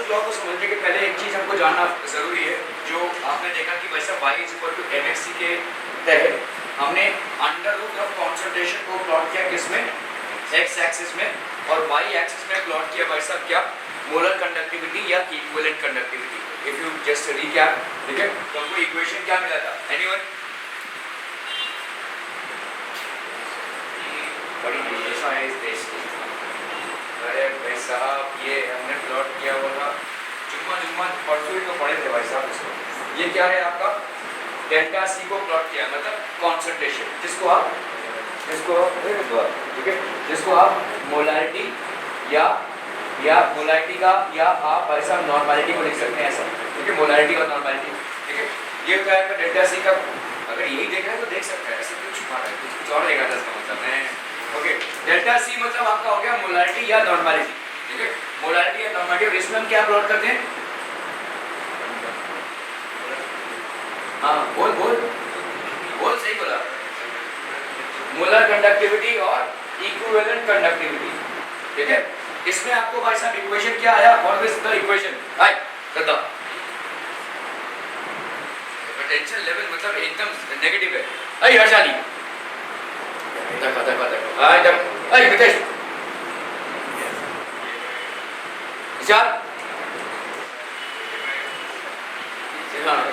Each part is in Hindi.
क्लोरोशस लॉ को समझने के पहले एक चीज हमको जानना जरूरी है, जो आपने देखा कि वैसा y = mxc के तहत हमने अंडर रूट ऑफ कॉन्सेंट्रेशन को प्लॉट किया किसमें, x एक्सिस में, और y एक्सिस में प्लॉट किया वैसा क्या, मोलर कंडक्टिविटी या equivalent conductivity. If you just recap, ठीक है, तो हमको इक्वेशन क्या मिला था, एनीवन? बड़ी हमेशा है इस देश की। अरे भाई साहब, ये हमने प्लॉट किया हुआ था, जुम्मा परसों ही तो पढ़े थे भाई साहब इसको। ये क्या है आपका, डेल्टा सी को प्लॉट किया, मतलब कॉन्सेंट्रेशन, जिसको आप ठीक है, जिसको आप मोलारिटी या मोलारिटी का, या आप ऐसा नॉर्मलिटी को लिख सकते हैं ऐसा, ठीक है, मोलारिटी और नॉर्मलिटी, ठीक है। ये होता है डेल्टा सी का, अगर यही देख रहे हैं तो देख सकते हैं, ऐसे कुछ छुपा रहा है, कुछ और देखा था इसका मतलब है। ओके, डेल्टा सी मतलब आपका हो गया मोलारिटी या नॉर्मलिटी, ठीक है, मोलारिटी या नॉर्मलिटी। और इसमें हम क्या प्लॉट करते हैं, हाँ बोल सही बोला, मोलर कंडक्टिविटी और इक्विवेलेंट कंडक्टिविटी, ठीक है। इसमें आपको भाई साहब इक्वेशन क्या आया, व्हाट इज द इक्वेशन, हाय बता, पोटेंशियल लेवल मतलब एकदम नेगेटिव है। अरे हर्षाली हाय मितेश विचार,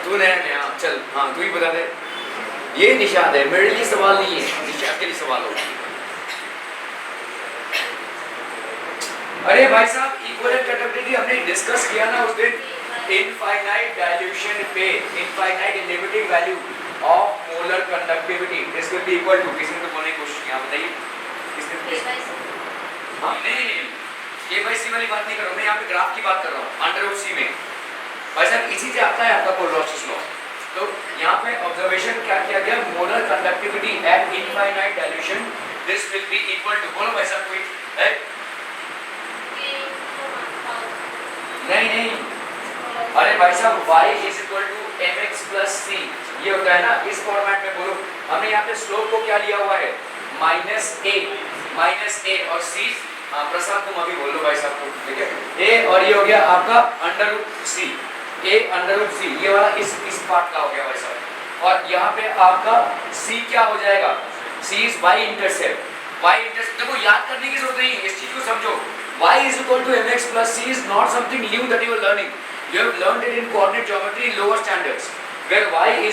तू नया चल, हाँ तू ही बता दे। ये निशाद है, मेरे लिए सवाल नहीं है, निशाद के लिए सवाल होगा। अरे भाई साहब, इक्विवेलेंट कंडक्टिविटी हमने डिस्कस किया ना उस दिन, इनफाइनाइट डाइल्यूशन पे infinite limiting value of molar conductivity, this will be equal to, किसी ने तो बोलने की कोशिश की, बताइए किसने? हाँ नहीं, केवाईसी वाली बात नहीं कर रहा हूँ मैं, यहाँ पे ग्राफ की बात कर रहा हूँ, अंडर रूट सी में भाई साहब इसी से आता है आपका कोलरॉशस लॉ। तो यहाँ पे ऑब्जर्वेशन क्या किया गया, molar conductivity at infinite dilution, this will be equal to, बोलो भाई साहब कोई है? नहीं, अरे भाई साहब y = mx + c, ये होता है ना इस फॉर्मेट में, बोलो। हमने यहाँ पे स्लोप को क्या लिया हुआ है, -a और c, प्रसाद तुम अभी बोल लो भाई साहब को, ठीक है, a और ये हो गया आपका √c, a√c, ये वाला इस पार्ट का हो गया भाई साहब। और यहाँ पे आपका c क्या हो जाएगा, c इज y इंटरसेप्ट, देखो याद करने की जरूरत नहीं, इस चीज को समझो, y = mx + c is not something new that you are learning, you have learned it in coordinate geometry in lower standards, where y =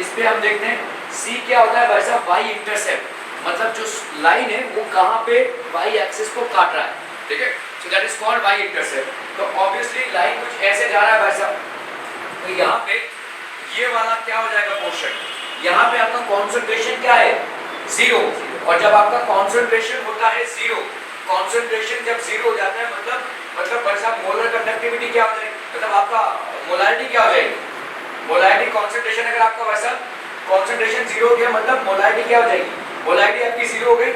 इस पे हम देखते हैं c क्या होता है भाई साहब, y इंटरसेप्ट, मतलब जो लाइन है वो कहाँ पे y एक्सिस को काट रहा है, ठीक है, so that is called y intercept. तो ऑब्वियसली लाइन कुछ ऐसे जा रहा है भाई साहब, तो यहाँ पे ये वाला क्या हो जाएगा पोर्शन, यहाँ पे आपका कॉन्सेंट्रेशन क्या है, 0, और जब आपका कॉन्सेंट्रेशन होता है 0, कॉन्सेंट्रेशन जब 0 हो जाता है मतलब भाई साहब मोलर कंडक्टिविटी क्या हो जाएगी, मतलब आपका मोलारिटी क्या हो जाएगी, मोलारिटी कॉन्सेंट्रेशन, अगर आपका वैसा कॉन्सेंट्रेशन 0 हो गया मतलब मोलारिटी क्या हो जाएगी, मोलारिटी आपकी 0 हो गई,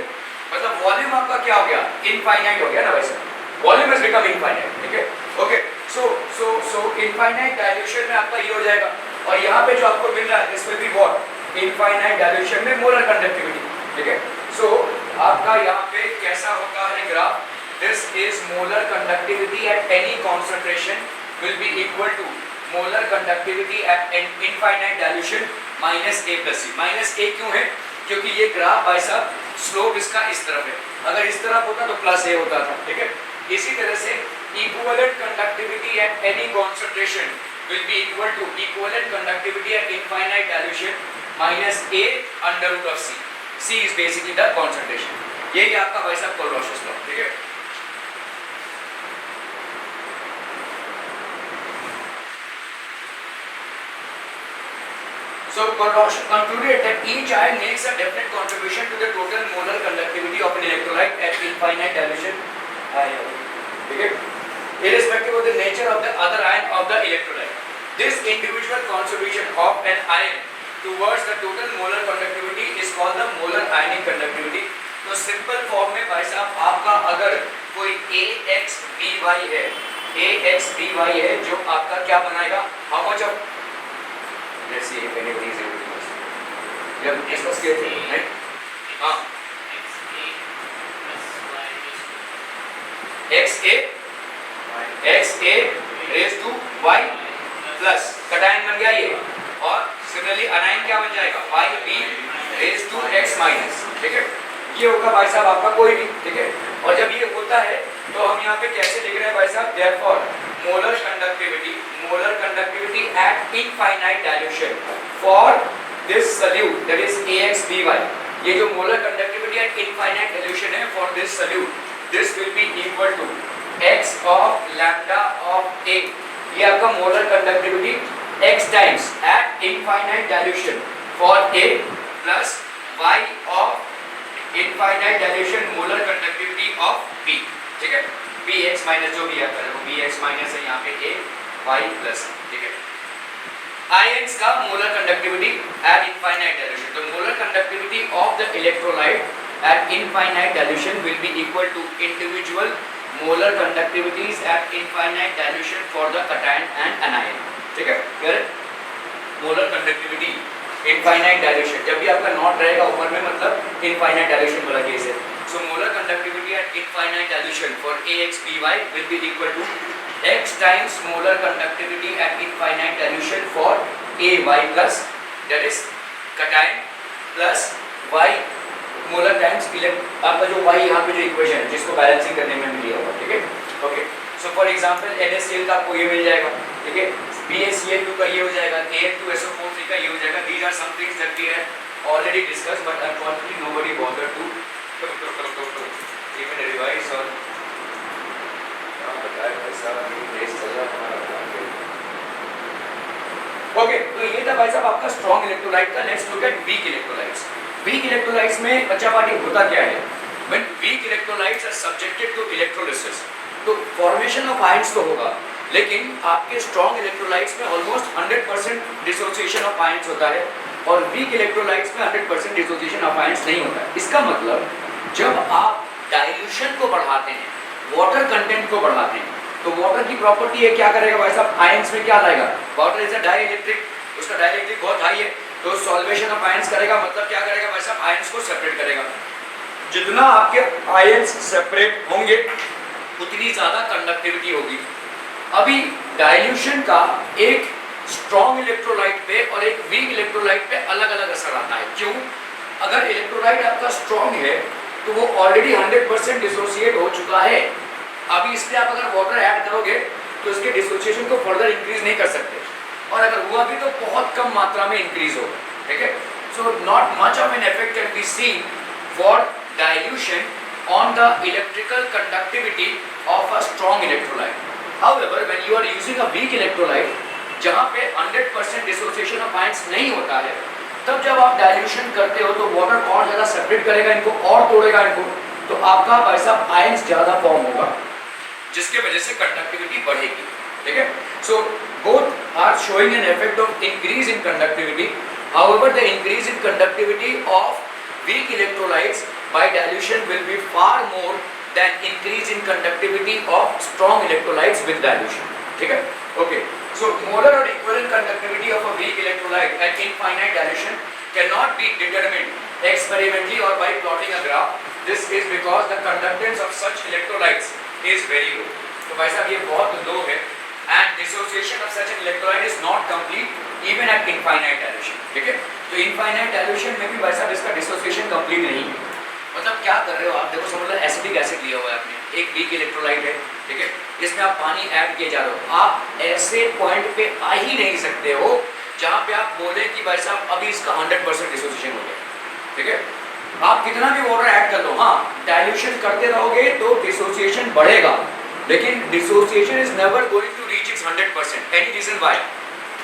मतलब वॉल्यूम आपका क्या हो गया, इनफाइनाइट हो गया ना वैसे, वॉल्यूम हैज बिकम इनफाइनाइट, ठीक है। ओके, सो इनफाइनाइट डाइल्यूशन में आपका ये हो जाएगा, और यहाँ पे जो आपको मिल रहा है this will be what, infinite dilution में मोलर कंडक्टिविटी, ठीक है। सो आपका यहाँ पे कैसा होता है graph, this is molar conductivity at any concentration will be equal to molar conductivity at infinite dilution -a + c। -a क्यों है, क्योंकि ये ग्राफ भाई साहब स्लोप इसका इस तरफ है, अगर इस तरफ होता तो +a होता था, ठीक है। इसी तरह से equivalent conductivity at any concentration will be equal to equivalent conductivity at infinite dilution -a√c, c is basically the concentration. यही आपका भाई साहब कोलरॉशस लॉ, ठीक है। So Kohlrausch concluded that each ion makes a definite contribution to the total molar conductivity of an electrolyte at infinite dilution, ठीक है, irrespective of the nature of the other ion of the electrolyte. This individual contribution of an ion towards the total molar conductivity is called the molar ionic conductivity. तो सिंपल फॉर्म में भाई साहब आपका अगर कोई AXBY है, AXBY है जो आपका क्या बनाएगा, how much of, let's see if anybody is able to do this. जब डिस्कस किए थे, right? हाँ, XA x a raise to y plus cation बन गया ये, और सिमिलरली अनायन क्या बन जाएगा y b raise to x minus, ठीक है। ये होगा भाई साहब आपका कोई भी, ठीक है। और जब ये होता है तो हम यहाँ पे कैसे लिख रहे हैं भाई साहब, therefore molar conductivity at infinite dilution for this solute that is AXBY। ये जो molar conductivity at infinite dilution है for this solute, this will be equal to x of lambda of A। ये आपका molar conductivity x times at infinite dilution for A plus y of infinite dilution molar conductivity of B, ठीक है। Bx माइनस जो भी आता है वो Bx माइनस है यहाँ पे A y प्लस, ठीक है। आयंस का molar conductivity at infinite dilution, तो molar conductivity of the electrolyte at infinite dilution will be equal to individual molar conductivities at infinite dilution for the cation and anion, ठीक है। फिर मोलर कंडक्टिविटी इनफाइनाइट डाइल्यूशन, जब भी आपका नॉट रहेगा ऊपर में मतलब इनफाइनाइट डाइल्यूशन वाला केस है। So molar conductivity at infinite dilution for AXBY will be equal to x times molar conductivity at infinite dilution for AY plus that is cation plus y molar times आपका जो y यहाँ पे जो इक्वेशन है जिसको बैलेंसिंग करने में मिली होगा, ठीक है। Okay, so for example NaCl का आपको ये मिल जाएगा, ठीक है। BaCl2 का ये हो जाएगा, Al2SO4 का ये हो जाएगा। These are some things that we have already discussed but unfortunately nobody bothered to even revise or okay, तो ये था भाई साहब आपका स्ट्रॉन्ग इलेक्ट्रोलाइट का। Let's look at weak electrolytes. Weak electrolytes में बच्चा पार्टी होता क्या है, when weak electrolytes are subjected to electrolysis, तो फॉर्मेशन ऑफ आयंस तो होगा लेकिन आपके स्ट्रॉन्ग इलेक्ट्रोलाइट्स में ऑलमोस्ट 100% डिसोसिएशन ऑफ आयंस होता है और वीक इलेक्ट्रोलाइट्स में 100% डिसोसिएशन ऑफ आयंस नहीं होता है। इसका मतलब जब आप डाइल्यूशन को बढ़ाते हैं, वाटर कंटेंट को बढ़ाते हैं, तो वाटर की प्रॉपर्टी है क्या करेगा भाई साहब, आयंस में क्या लाएगा, वाटर इज अ डाइइलेक्ट्रिक, उसका डाइइलेक्ट्रिक बहुत हाई है तो सॉल्वेशन ऑफ आयंस करेगा, मतलब क्या करेगा भाई साहब, आयंस को सेपरेट करेगा। जितना आपके आयंस सेपरेट होंगे उतनी ज्यादा कंडक्टिविटी होगी। अभी डाइल्यूशन का एक स्ट्रॉन्ग इलेक्ट्रोलाइट पे और एक वीक इलेक्ट्रोलाइट पे अलग अलग असर आता है। क्यों? अगर इलेक्ट्रोलाइट आपका स्ट्रॉन्ग है तो वो ऑलरेडी 100% डिसोसिएट हो चुका है। अभी इसमें आप अगर वाटर ऐड करोगे तो इसके डिसोसिएशन को फर्दर इंक्रीज नहीं कर सकते, और अगर हुआ भी तो बहुत कम मात्रा में इंक्रीज होगा, ठीक है। So not much of an effect can be seen for dilution on the electrical conductivity of a strong electrolyte. However when you are using a weak electrolyte जहां पे 100% डिसोसिएशन ऑफ आयंस नहीं होता है, तब जब आप डाइल्यूशन करते हो तो वाटर और ज्यादा सेपरेट करेगा इनको और तोड़ेगा इनको, तो आपका भाई साहब आयंस ज्यादा फॉर्म होगा जिसके वजह से कंडक्टिविटी बढ़ेगी, ठीक है। So both are showing an effect of increase in conductivity. However the increase in conductivity of weak electrolytes by dilution will be far more than increase in conductivity of strong electrolytes with dilution, ठीक है। ओके, सो मोलर और equivalent conductivity of a weak electrolyte at infinite dilution cannot be determined experimentally or by plotting a graph. This is because the conductance of such electrolytes is very low. तो भाई साहब ये बहुत लो है and dissociation of such an electrolyte is not complete even at infinite dilution, ठीक है। तो infinite dilution में भी भाई साहब इसका dissociation complete नहीं है। मतलब क्या कर रहे हो आप, देखो समझ लो एसिडिक एसिड लिया हुआ है आपने, एक वीक इलेक्ट्रोलाइट है, ठीक है, इसमें आप पानी ऐड किए जा रहे हो, आप ऐसे पॉइंट पे आ ही नहीं सकते हो जहां पे आप बोले कि भाई साहब अभी इसका 100% डिसोसिएशन हो गया, ठीक है। आप कितना भी वाटर ऐड कर लो, हाँ डाइल्यूशन करते रहोगे तो डिसोसिएशन बढ़ेगा, लेकिन dissociation is never going to reach its 100%। Any reason why?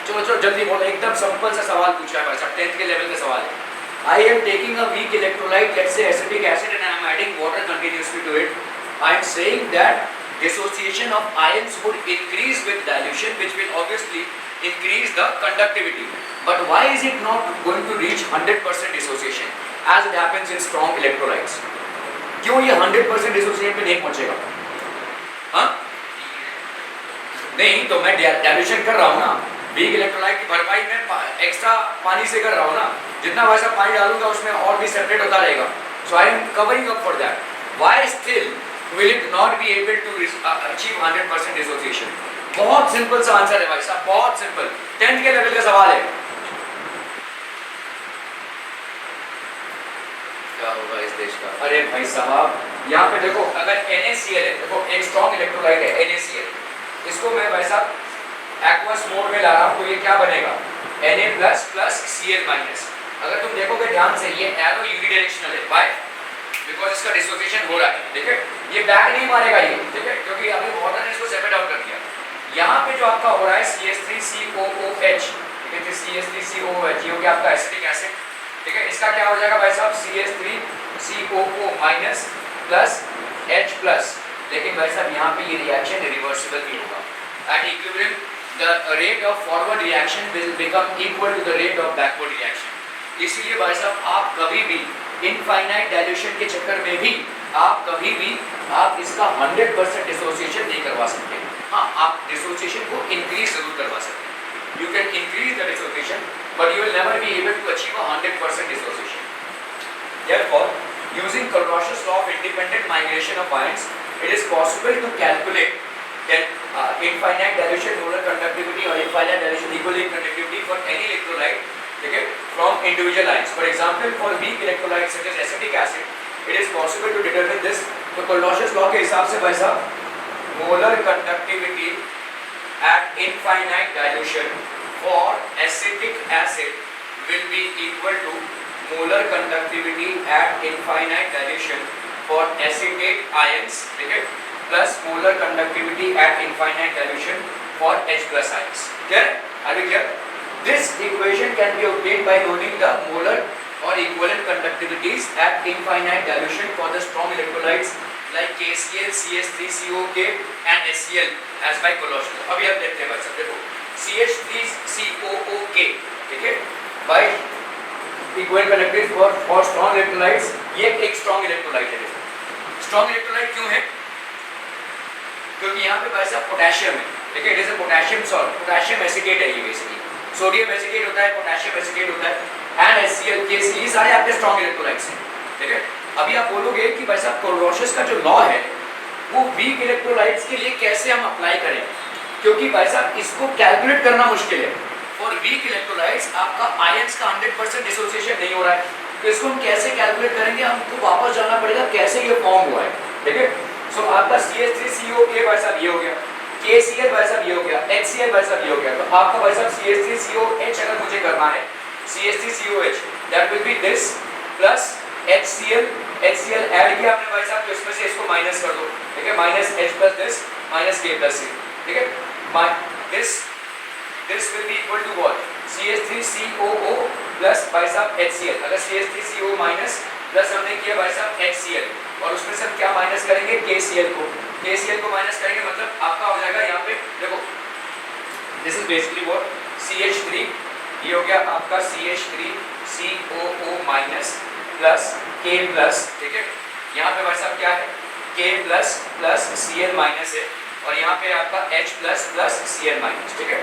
चलो चलो जल्दी बोलो, एकदम सिंपल सा सवाल पूछा है भाई साहब, 10th के लेवल का सवाल है। I am taking a weak electrolyte, let's say acetic acid, and I am adding water continuously to it. I am saying that dissociation of ions would increase with dilution, which will obviously increase the conductivity. But why is it not going to reach 100% dissociation as it happens in strong electrolytes? क्यों ये 100% dissociation पे नहीं पहुंचेगा? हाँ? नहीं, तो मैं डाइल्यूशन कर रहा हूँ ना, वीक इलेक्ट्रोलाइट की भरपाई मैं एक्स्ट्रा पानी से कर रहा हूँ ना, जितना वैसा पानी डालूंगा उसमें और भी सेपरेट होता रहेगा। So I am covering up for that. Why still will it not be able to achieve 100% dissociation? बहुत सिंपल सा आंसर है भाई साहब, बहुत सिंपल, 10th के लेवल का सवाल है। क्या होगा इस देश का? अरे भाई साहब यहाँ पे देखो, अगर NaCl है, देखो एक स्ट्रॉन्ग इलेक्ट्रोलाइट है NaCl, इसको मैं भाई साहब एक्वस मोड में ला रहा हूँ, तो ये क्या बनेगा? Na plus Cl minus. अगर तुम देखोगे ध्यान से, ये एरो यूनिडायरेक्शनल है, बाय बिकॉज इसका डिसोसिएशन हो रहा है, ठीक है, ये बैक नहीं मारेगा ये, ठीक है, क्योंकि अभी वाटर ने इसको सेपरेट आउट कर दिया। यहाँ पे जो आपका हो रहा है CH3COOH, ठीक है, CH3COOH ये हो गया आपका एसिटिक एसिड, ठीक है, इसका क्या हो जाएगा भाई साहब? CH3COO minus plus H plus, लेकिन भाई साहब यहाँ पे ये रिएक्शन रिवर्सिबल भी होगा। At equilibrium the rate of forward reaction will become equal to the rate of backward reaction. इसीलिए भाई साहब आप कभी भी इनफाइनाइट डाइल्यूशन के चक्कर में भी आप कभी भी आप इसका 100% डिसोसिएशन नहीं करवा सकते। हाँ, आप डिसोसिएशन को इंक्रीज जरूर करवा सकते हैं। You can increase the dissociation but you will never be able to achieve 100% dissociation. Therefore, using Kohlrausch's law of independent migration of ions, it is possible to calculate that infinite dilution molar conductivity or infinite dilution equilibrium conductivity for any electrolyte, okay, from individual ions. For example, for weak electrolytes such as acetic acid, it is possible to determine this. तो Kohlrausch's law के हिसाब से भाई साहब molar conductivity at infinite dilution for acetic acid will be equal to molar conductivity at infinite dilution for acetate ions, ठीक है, plus molar conductivity at infinite dilution for H plus ions. Clear? Are we clear? This equation can be obtained by noting the molar or equivalent conductivities at infinite dilution for the strong electrolytes like KCl, CH3COK and HCl as by Kohlrausch. अभी आप देखते हैं भाई साहब, देखो CH3COOK, ठीक है, by equivalent conductivity for strong electrolytes, ये एक strong electrolyte है। strong electrolyte क्यों है? क्योंकि यहाँ पे भाई साहब पोटेशियम है, ठीक है, जैसे पोटेशियम सॉल्ट, पोटेशियम एसिटेट है ये बेसिकली, सोडियम एसिटेट होता है, पोटेशियम एसिटेट होता है, एंड HCl, KCl, ये सारे आपके स्ट्रॉन्ग इलेक्ट्रोलाइट्स हैं, ठीक है। अभी आप बोलोगे कि भाई साहब कोलरॉशस का जो लॉ है वो वीक इलेक्ट्रोलाइट्स के लिए कैसे हम अप्लाई करें, क्योंकि भाई साहब इसको कैलकुलेट करना मुश्किल है। फॉर वीक इलेक्ट्रोलाइट्स आपका आयंस का 100% डिसोसिएशन नहीं हो रहा है, तो इसको हम कैसे कैलकुलेट करेंगे? हमको वापस जाना पड़ेगा कैसे ये फॉर्म हुआ है, ठीक है। सो आपका CH3COK भाई साहब ये हो गया, KCl भाई साहब ये हो गया, HCl भाई साहब ये हो गया, तो आपका भाई साहब CH3COH अगर मुझे करना है, CH3COH that will be this plus HCl add किया आपने भाई साहब, तो इसमें से इसको माइनस कर दो, ठीक है, minus H plus this minus K plus C, ठीक है, this will be equal to what? CH3COO plus भाई साहब HCl। अगर CH3CO माइनस प्लस हमने किया भाई साहब HCl, और उसमें से हम क्या माइनस करेंगे? KCl को माइनस करेंगे, मतलब आपका हो जाएगा यहाँ पे देखो, this is basically what CH3, ये हो गया आपका CH3COO minus plus K plus, ठीक है, यहाँ पे भाई साहब क्या है? K plus plus Cl minus है, और यहाँ पे आपका H plus plus Cl minus, ठीक है।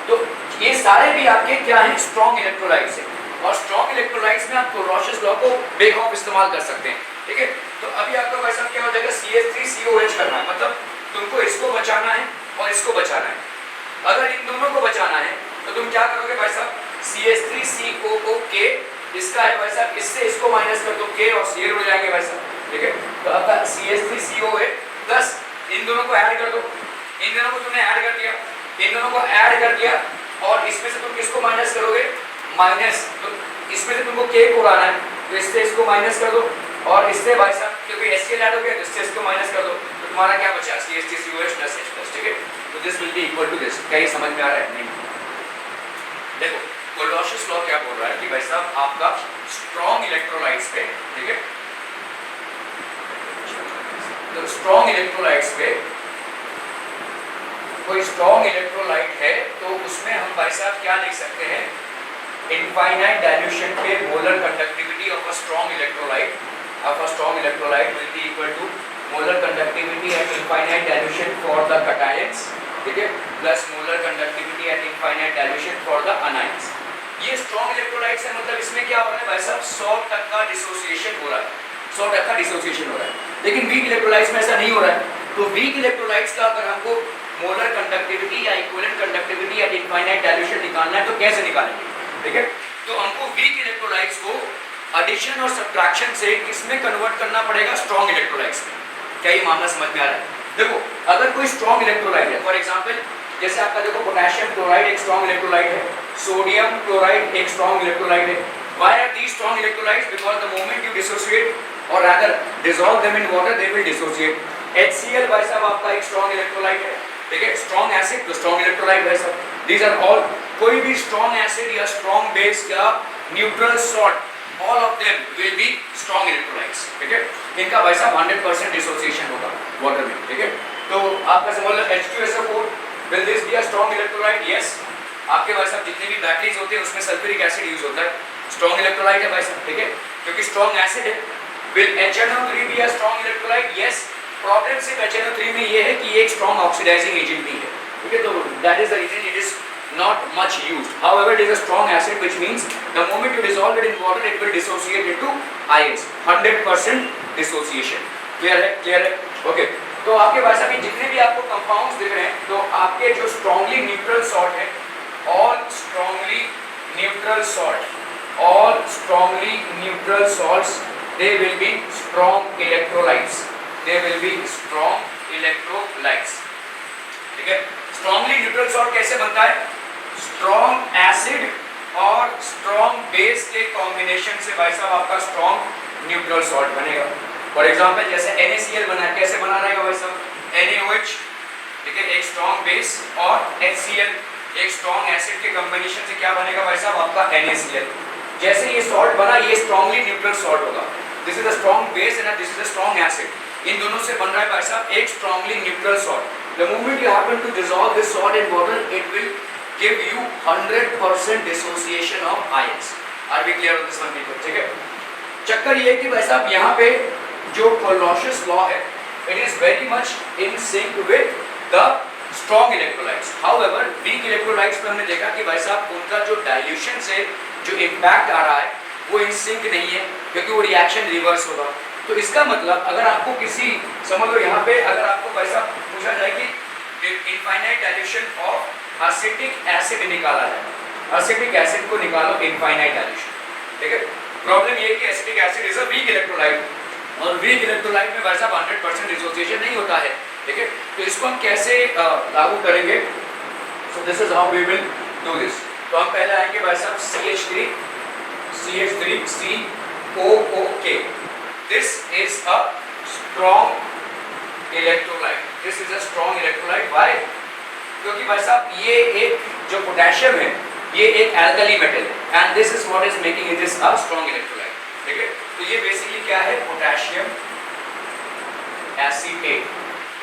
तो ये सारे भी आपके क्या हैं? स्ट्रॉन्ग इलेक्ट्रोलाइट्स हैं, और स्ट्रॉन्ग इलेक्ट्रोलाइट्स में आप कोलरॉशस लॉ को बेक ऑफ इस्तेमाल कर सकते हैं, ठीक है। तो अभी आपका भाई साहब क्या हो जाएगा? CH3COH करना है, मतलब तुमको इसको बचाना है और इसको बचाना है। अगर इन दोनों को बचाना है तो तुम क्या करोगे भाई साहब? CH3COOK इसका है भाई साहब, इससे इसको माइनस कर दो, K और Cl हो जाएंगे भाई साहब, ठीक है। तो आपका CH3COA प्लस इन दोनों को ऐड कर दो, इन दोनों को तुमने ऐड कर दिया, इन दोनों को ऐड कर दिया, और इसमें से तुम किसको माइनस करोगे? माइनस, तो इसमें से तुमको K को लाना है, तो इससे इसको माइनस कर दो, और इससे भाई साहब क्योंकि HCl ऐड हो गया तो इससे इसको माइनस कर दो, तो तुम्हारा क्या बचा? CH3COH प्लस H प्लस, ठीक है। तो this will be equal to this. क्या ये समझ में आ रहा है? नहीं। देखो कोलरॉशस लॉ क्या बोल रहा है कि भाई साहब आपका स्ट्रॉन्ग इलेक्ट्रोलाइट्स पे, ठीक है, तो स्ट्रॉन्ग इलेक्ट्रोलाइट्स पे कोई स्ट्रॉन्ग इलेक्ट्रोलाइट है तो उसमें हम भाई साहब क्या लिख सकते हैं? इनफाइनाइट डाइल्यूशन पे molar conductivity of a strong electrolyte will be equal to molar conductivity at infinite dilution for the cations, ठीक है, plus molar conductivity at infinite dilution for the anions. ये स्ट्रॉन्ग इलेक्ट्रोलाइट्स है, मतलब इसमें क्या हो रहा है भाई साहब? 100% डिसोसिएशन हो रहा है, 100% डिसोसिएशन हो रहा है। लेकिन वीक इलेक्ट्रोलाइट्स में ऐसा नहीं हो रहा है। तो वीक इलेक्ट्रोलाइट्स का अगर हमको मोलर कंडक्टिविटी या इक्विवेलेंट कंडक्टिविटी या इनफाइनाइट डाइल्यूशन निकालना है तो कैसे निकालेंगे, ठीक है। तो हमको वीक इलेक्ट्रोलाइट्स को एडिशन और सब्ट्रैक्शन से किसमें कन्वर्ट करना पड़ेगा, स्ट्रॉन्ग इलेक्ट्रोलाइट्स में। क्या ये मामला समझ में आ रहा है? देखो अगर कोई स्ट्रॉन्ग इलेक्ट्रोलाइट है, फॉर एग्जांपल जैसे आपका देखो पोटेशियम क्लोराइड एक स्ट्रॉन्ग इलेक्ट्रोलाइट है, सोडियम क्लोराइड एक स्ट्रॉन्ग इलेक्ट्रोलाइट है। Why are these strong electrolytes? Because the moment you dissociate or rather dissolve them in water, they will dissociate. HCl भाई साहब आपका एक strong electrolyte है, ठीक है। Strong acid तो strong electrolyte भाई साहब। These are all, कोई भी strong acid या strong base या neutral salt, all of them will be strong electrolytes, ठीक है। इनका भाई साहब 100% dissociation होगा water में, ठीक है। तो आपका समझ लो H2SO4, will this be a strong electrolyte? Yes. आपके भाई साहब जितने भी बैटरीज होते हैं उसमें सल्फ्यूरिक एसिड यूज होता है, स्ट्रॉन्ग इलेक्ट्रोलाइट है भाई साहब, ठीक है, क्योंकि स्ट्रॉन्ग एसिड है। Will HNO3 be a strong electrolyte? Yes. Problem सिर्फ HNO3 में ये है कि ये एक स्ट्रॉन्ग ऑक्सीडाइजिंग एजेंट भी है, ठीक है। तो that is the reason it is not much used. However, it is a strong acid, which means the moment you dissolve it in water, it will dissociate into ions. 100% dissociation. Clear है? Clear है? Okay. तो आपके भाई साहब जितने भी आपको कंपाउंड्स दिख रहे हैं, तो आपके जो स्ट्रॉन्गली न्यूट्रल सॉल्ट है, all strongly neutral salt, all strongly neutral salts, they will be strong electrolytes. They will be strong electrolytes. ठीक है? Strongly neutral salt कैसे बनता है? Strong acid और strong base के combination से भाई साहब आपका strong neutral salt बनेगा। For example जैसे NaCl बना है, कैसे बना रहेगा भाई साहब? NaOH, ठीक है, एक strong base, और HCl एक स्ट्रॉन्ग एसिड के कॉम्बिनेशन से क्या बनेगा भाई साहब? आपका NaCl। जैसे ये सॉल्ट बना, ये स्ट्रॉन्गली न्यूट्रल सॉल्ट होगा। This is a strong base and this is a strong acid. इन दोनों से बन रहा है भाई साहब एक strongly neutral salt. The moment you happen to dissolve this salt in water, it will give you 100% dissociation of ions. Are we clear on this one people? ठीक है। चक्कर ये है कि भाई साहब यहाँ पे जो कोलोशियस लॉ है, it is very much in sync with the strong electrolytes. However week electrolytes में हमने देखा कि भाई साहब उनका जो डाइल्यूशन से जो इम्पैक्ट आ रहा है वो इन सिंक नहीं है, क्योंकि वो रिएक्शन रिवर्स होगा। तो इसका मतलब अगर आपको किसी, समझ लो यहाँ पे अगर आपको भाई साहब पूछा जाए कि infinite dilution of acetic acid निकाला जाए, एसिटिक एसिड को निकालो इनफाइनाइट डाइल्यूशन, ठीक है। प्रॉब्लम ये कि acetic acid is a weak electrolyte, और वीक इलेक्ट्रोलाइट में भाई साहब 100% डिसोसिएशन नहीं होता है, ठीक है। तो इसको हम कैसे लागू करेंगे? So this is how we will do this. तो हम पहले आएंगे भाई साहब CH3 COOK। This is a strong electrolyte, this is a strong electrolyte. Why? क्योंकि भाई साहब ये एक जो पोटेशियम है ये एक एल्कली मेटल है, and this is what is making it is a strong electrolyte, ठीक है। तो ये बेसिकली क्या है? Potassium acetate.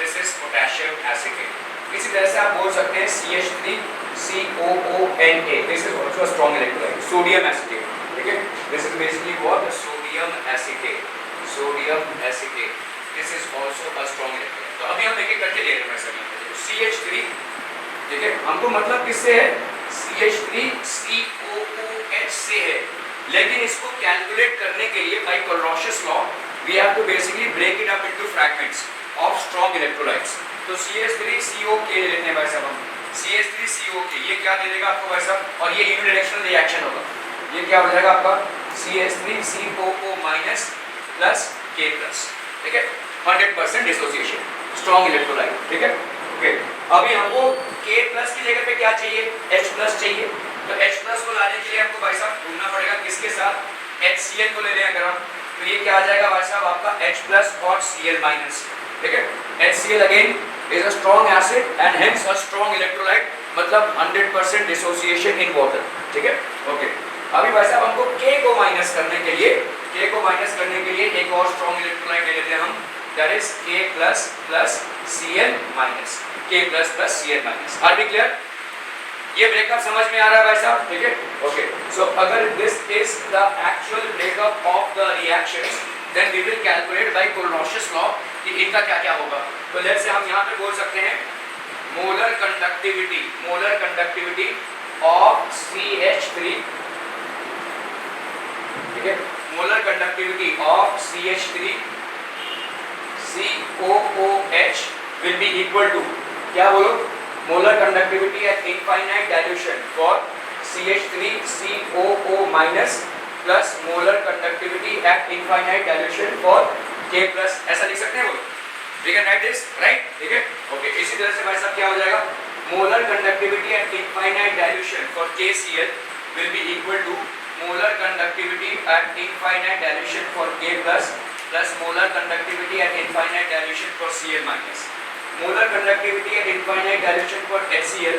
This is potassium acetate. इसी तरह से आप बोल सकते हैं CH3 COONA। This is also a strong electrolyte, sodium acetate, ठीक है। This is basically what? Sodium acetate, sodium acetate. This is also a strong electrolyte. तो अभी हम एक-एक करके ले रहे हैं सभी। CH3, ठीक है, हमको मतलब किससे है? CH3COOH से है, लेकिन इसको कैलकुलेट करने के लिए by Kohlrausch law we have to basically break it up into fragments of strong electrolytes. तो CH3COK ले लेते हैं भाई साहब हम। CH3COK ये क्या दे देगा आपको भाई साहब? और ये यूनिडायरेक्शनल रिएक्शन होगा। ये क्या हो जाएगा आपका? CH3COO minus plus K plus, ठीक है। 100% डिसोसिएशन, स्ट्रॉन्ग इलेक्ट्रोलाइट, ठीक है। ओके, अभी हमको K प्लस की जगह पे क्या चाहिए? H प्लस चाहिए। तो H प्लस को लाने के लिए हमको भाई साहब ढूंढना पड़ेगा किसके साथ? HCl को ले लें अगर हम, तो ये क्या आ जाएगा भाई साहब? आपका H प्लस और Cl माइनस, ठीक है। HCl again is a strong acid and hence a strong electrolyte, मतलब 100% डिसोसिएशन इन वाटर, ठीक है। ओके, अभी भाई साहब हमको K को माइनस करने के लिए, K को माइनस करने के लिए एक और स्ट्रॉन्ग इलेक्ट्रोलाइट ले लेते हैं हम, that is K plus plus Cl minus, K plus plus Cl minus. Are we clear? ये ब्रेकअप समझ में आ रहा है भाई साहब? ठीक है। ओके, सो अगर this is the actual breakup of the reactions, then we will calculate by Kohlrausch law कि इनका क्या क्या होगा। तो लेट्स से हम यहाँ पे बोल सकते हैं मोलर कंडक्टिविटी ऑफ CH3, ठीक है, molar conductivity of CH3 COOH will be equal to, क्या बोलो, molar conductivity at infinite dilution for CH3COO minus plus molar conductivity at infinite dilution for K plus, ऐसा लिख सकते हैं बोलो, we can write this, right? ठीक है, okay, इसी तरह से भाई साहब क्या हो जाएगा, molar conductivity at infinite dilution for KCl will be equal to molar conductivity at infinite dilution for K plus plus molar conductivity at infinite dilution for Cl minus. Molar conductivity at infinite dilution for HCl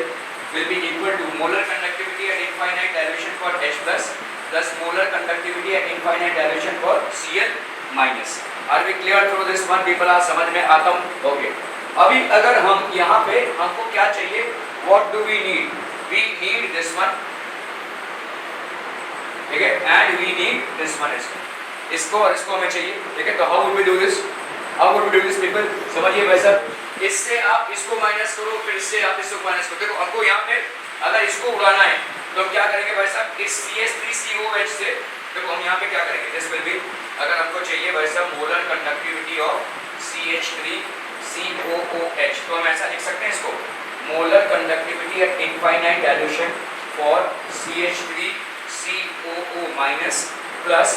will be equal to molar conductivity at infinite dilution for H plus plus molar conductivity at infinite dilution for Cl minus. Are we clear through this one people? आज समझ में आता हूँ? Okay. अभी अगर हम यहाँ पे हमको क्या चाहिए? What do we need? We need this one. ठीक है? And we need this one as well. इसको और इसको हमें चाहिए, ठीक है? तो how would we do this? How would we do this people? समझिए भाई साहब, इससे आप इसको माइनस करो, फिर इससे आप इसको माइनस करो। देखो हमको यहाँ पे अगर इसको उड़ाना है तो हम क्या करेंगे भाई साहब, इस CH3COH से देखो हम यहाँ पे क्या करेंगे, दिस विल बी, अगर हमको चाहिए भाई साहब मोलर कंडक्टिविटी ऑफ CH3COOH तो हम ऐसा लिख सकते हैं इसको, molar conductivity at infinite dilution for CH3COO minus plus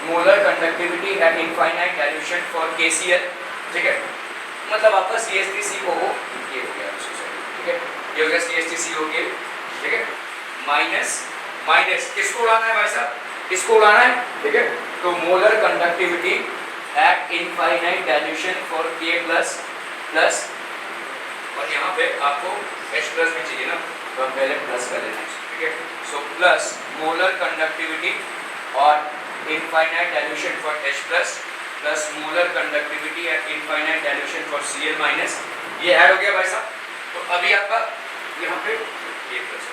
molar conductivity at infinite dilution for KCl, ठीक है? मतलब आपका CH3COO ये हो गया, ठीक है, ये हो गया CH3COO, ठीक है, माइनस माइनस किसको उड़ाना है भाई साहब, इसको उड़ाना है, ठीक है? तो molar conductivity at infinite dilution for K plus plus, और यहाँ पे आपको H प्लस में चाहिए ना, तो हम पहले प्लस कर लेना है, ठीक है? सो प्लस मोलर कंडक्टिविटी और infinite dilution for H plus plus molar conductivity at infinite dilution for Cl minus, ये ऐड हो गया भाई साहब। तो अभी आपका यहाँ पे K प्लस,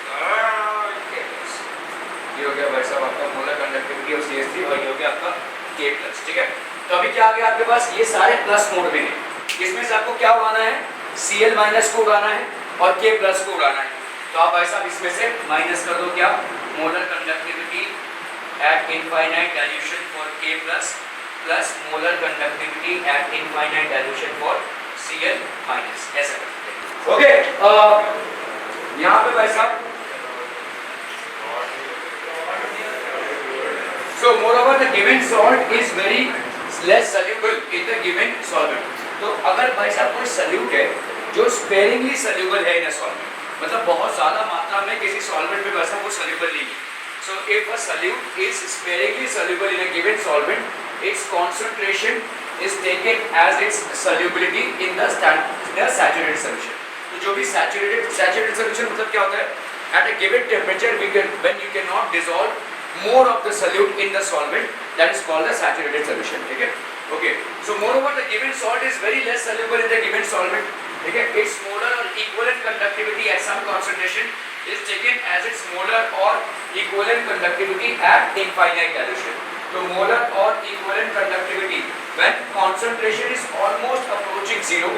ये हो गया भाई साहब आपका मोलर कंडक्टिविटी ऑफ CH3 और ये हो गया आपका K प्लस, ठीक है? तो अभी क्या आ गया आपके पास, ये सारे प्लस मोड में है, इसमें से आपको क्या उड़ाना है, Cl माइनस को उड़ाना है और K प्लस को उड़ाना है। तो आप भाई साहब इसमें से माइनस कर दो, क्या, molar conductivity at infinite dilution for K plus plus molar conductivity at infinite dilution for Cl minus, ऐसा करते हैं। ओके, यहाँ पे भाई साहब so moreover the given salt is very less soluble in the given solvent। तो अगर भाई साहब कोई सल्यूट है जो स्पेरिंगली सल्यूबल है इन अ सॉल्वेंट, मतलब बहुत ज़्यादा मात्रा में किसी सॉल्वेंट में वैसा वो सल्यूबल नहीं है, so if a solute is sparingly soluble in a given solvent, its concentration is taken as its solubility in the saturated solution। तो जो भी saturated solution मतलब क्या होता है, at a given temperature when you cannot dissolve more of the solute in the solvent, that is called the saturated solution, ठीक है? Okay, so moreover the given salt is very less soluble in the given solvent, ठीक है? Its molar or equivalent conductivity at some concentration is taken as its molar or equivalent conductivity at infinite dilution। तो molar or equivalent conductivity when concentration is almost approaching zero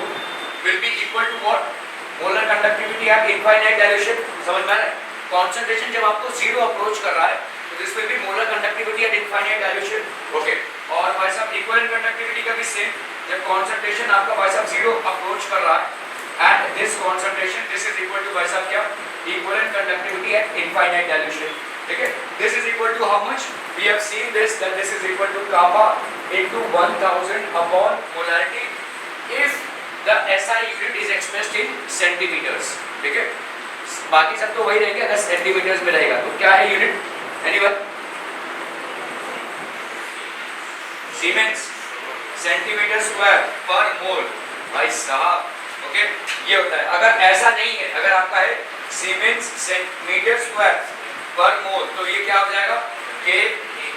will be equal to what? Molar conductivity at infinite dilution। समझ में आ रहा है? Concentration जब आपको zero approach कर रहा है तो this will be molar conductivity at infinite dilution, okay? और भाई साहब equivalent conductivity का भी same, जब concentration आपका भाई साहब zero approach कर रहा है and this concentration, this is equal to भाई साहब क्या, equivalent conductivity at infinite dilution, ठीक है? This is equal to how much? We have seen this, that this is equal to kappa into 1000 upon molarity if the SI unit is expressed in centimeters, ठीक है? बाकी सब तो वही रहेंगे, अगर सेंटीमीटर्स में रहेगा तो क्या है unit, anyone? Siemens centimetre square per मोल भाई साहब, ओके? ये होता है। अगर ऐसा नहीं है, अगर आपका है सीमेंस सेंटीमीटर स्क्वायर पर मोल, तो ये क्या हो जाएगा, K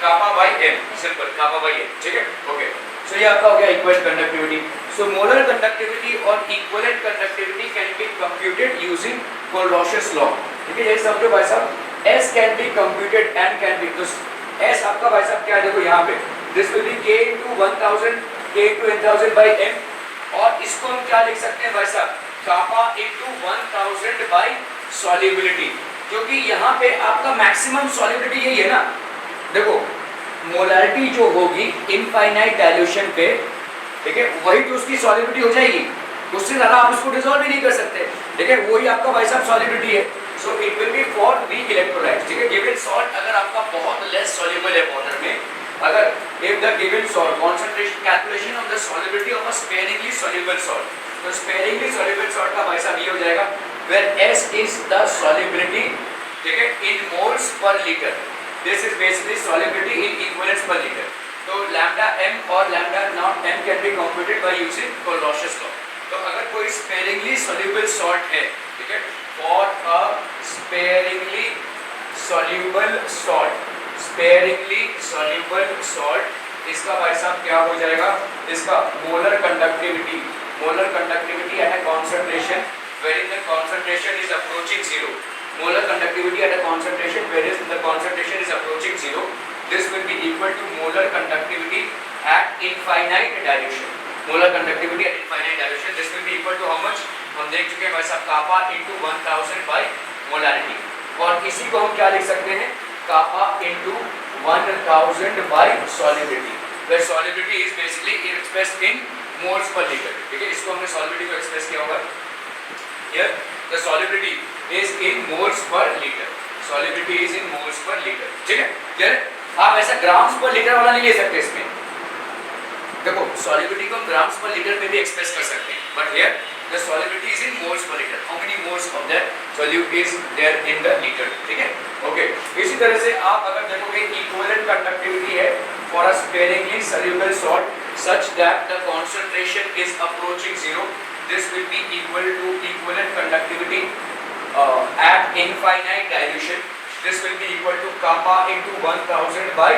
kappa by M, simple kappa by M, ठीक है? ओके, सो ये आपका हो गया equivalent conductivity. So molar conductivity और equivalent conductivity can be computed using Kohlrausch law, ठीक है? ये समझो भाई साहब, S can be computed and can be, तो S आपका भाई साहब क्या है, देखो यहाँ पे this will be K into 1000 K into n1000 by M, और इसको हम क्या लिख सकते हैं भाई साहब, कापा into 1000 by solubility, क्योंकि यहाँ पे आपका मैक्सिमम सॉल्युबिलिटी यही है ना। देखो मोलारिटी जो होगी इनफाइनाइट डाइल्यूशन पे ठीक है, वही तो उसकी सॉलिबिलिटी हो जाएगी, उससे ज़्यादा आप उसको डिसॉल्व ही नहीं कर सकते, ठीक है, वही आपका भाई साहब सॉलिबिलिटी है। So it will be for weak electrolytes, ठीक है। गिवन सॉल्ट अगर आपका बहुत लेस सॉल्युबल है वाटर में, अगर if the given salt concentration calculation of the solubility of a sparingly soluble salt, तो स्पेयरिंगली सॉल्युबल सॉल्ट का भाई साहब ये हो जाएगा where S is the solubility, ठीक है, in moles per litre, this is basically solubility in equivalents per litre. तो लैम्डा m और lambda naught m can be computed by using Kohlrausch law. तो अगर कोई स्पेयरिंगली सॉल्युबल सॉल्ट है, ठीक है, for a sparingly soluble salt, sparingly soluble salt, इसका भाई साहब क्या हो जाएगा, इसका molar conductivity at a concentration wherein the concentration is approaching zero, molar conductivity at a concentration wherein the concentration is approaching zero, this will be equal to molar conductivity at infinite dilution, molar conductivity at infinite dilution, this will be equal to how much, हम देख चुके हैं भाई साहब कापा into 1000 by molarity, और इसी को हम क्या लिख सकते हैं, कापा into 1000 by solubility, where solubility is basically expressed in moles per liter, ठीक है, इसको हमने solubility को express किया होगा। Here the solubility is in moles per liter, solubility is in moles per liter, ठीक है, क्लियर। आप ऐसा ग्राम्स पर लीटर वाला नहीं ले सकते इसमें, देखो solubility को हम ग्राम्स पर लीटर में भी एक्सप्रेस कर सकते हैं, but here the solubility is in moles per liter, how many moles of that solute is there in the liter, ठीक है, ओके। इसी तरह से आप अगर देखोगे इक्विवेलेंट कंडक्टिविटी है for a sparingly soluble salt such that the concentration is approaching zero, this will be equal to equivalent conductivity at infinite dilution, this will be equal to kappa into 1000 by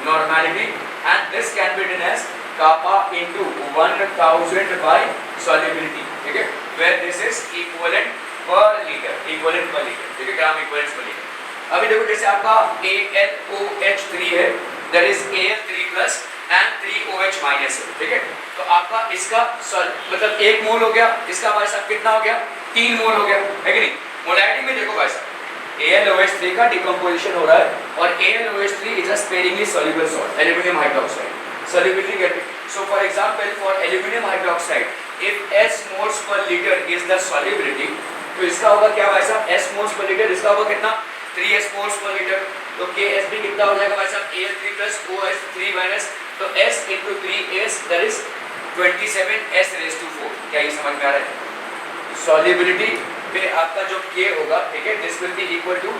normality, and this can be written as kappa into 1000 by solubility, ठीक है, where this is equivalent per liter, ठीक है, ग्राम इक्विवेलेंस पर लीटर। अभी देखो जैसे आपका AlOH3 है, that is Al3 plus and 3OH minus है, ठीक है, तो आपका इसका मतलब 1 मोल हो गया, इसका भाई साहब कितना हो गया, 3 मोल हो गया, है कि नहीं। मोलैरिटी में देखो भाई साहब AlOH3 का डिकम्पोजिशन हो रहा है, और AlOH3 is a sparingly soluble salt, aluminium hydroxide, solubility कहते हैं। So for example for aluminium hydroxide if S moles per litre is the solubility, तो इसका होगा क्या भाई साहब, S मोल्स पर लीटर, इसका होगा कितना, 3S मोल्स पर लीटर, तो KSB कितना हो जाएगा भाई साहब, Al3 plus OH3 minus, तो S into 3S that is 27S raised to 4, क्या ये समझ में आ रहा है। सॉल्युबिलिटी पे आपका जो K होगा, ठीक है, this will be equal to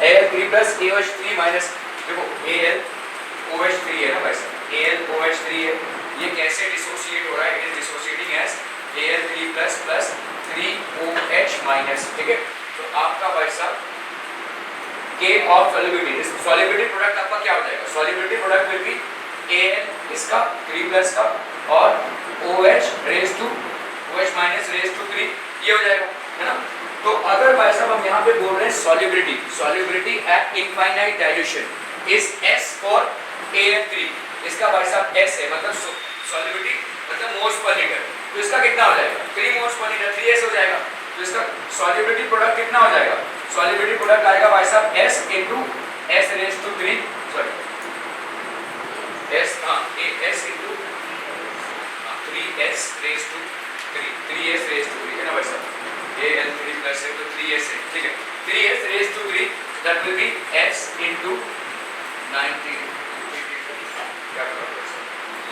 Al3 plus AOH3 minus, देखो AlOH3 है ना भाई साहब, AlOH3 है, ये कैसे डिसोसिएट हो रहा है, it is dissociating as Al3 plus plus 3OH minus, ठीक है, तो आपका भाई साहब K of solubility, solubility product आपका क्या हो जाएगा, solubility product will be Al इसका 3 प्लस का और OH raise to OH minus raise to 3, ये हो जाएगा, है ना। तो अगर भाई साहब हम यहाँ पे बोल रहे हैं solubility eight infinite dilution is S for Al3, इसका भाई साहब S है, मतलब सॉल्युबिलिटी मतलब मोल्स पर लीटर, तो इसका कितना हो जाएगा, 3 मोल्स पर लीटर, 3S हो जाएगा, तो इसका सॉल्युबिलिटी प्रोडक्ट कितना हो जाएगा, सॉल्युबिलिटी प्रोडक्ट आएगा भाई साहब S into S raised to 3, sorry S into 3S raised to 3S raised to 3 है ना भाई साहब, Al3 plus है तो 3S है, ठीक है, 3S raised to 3 that will be S into 19 क्या करोगे,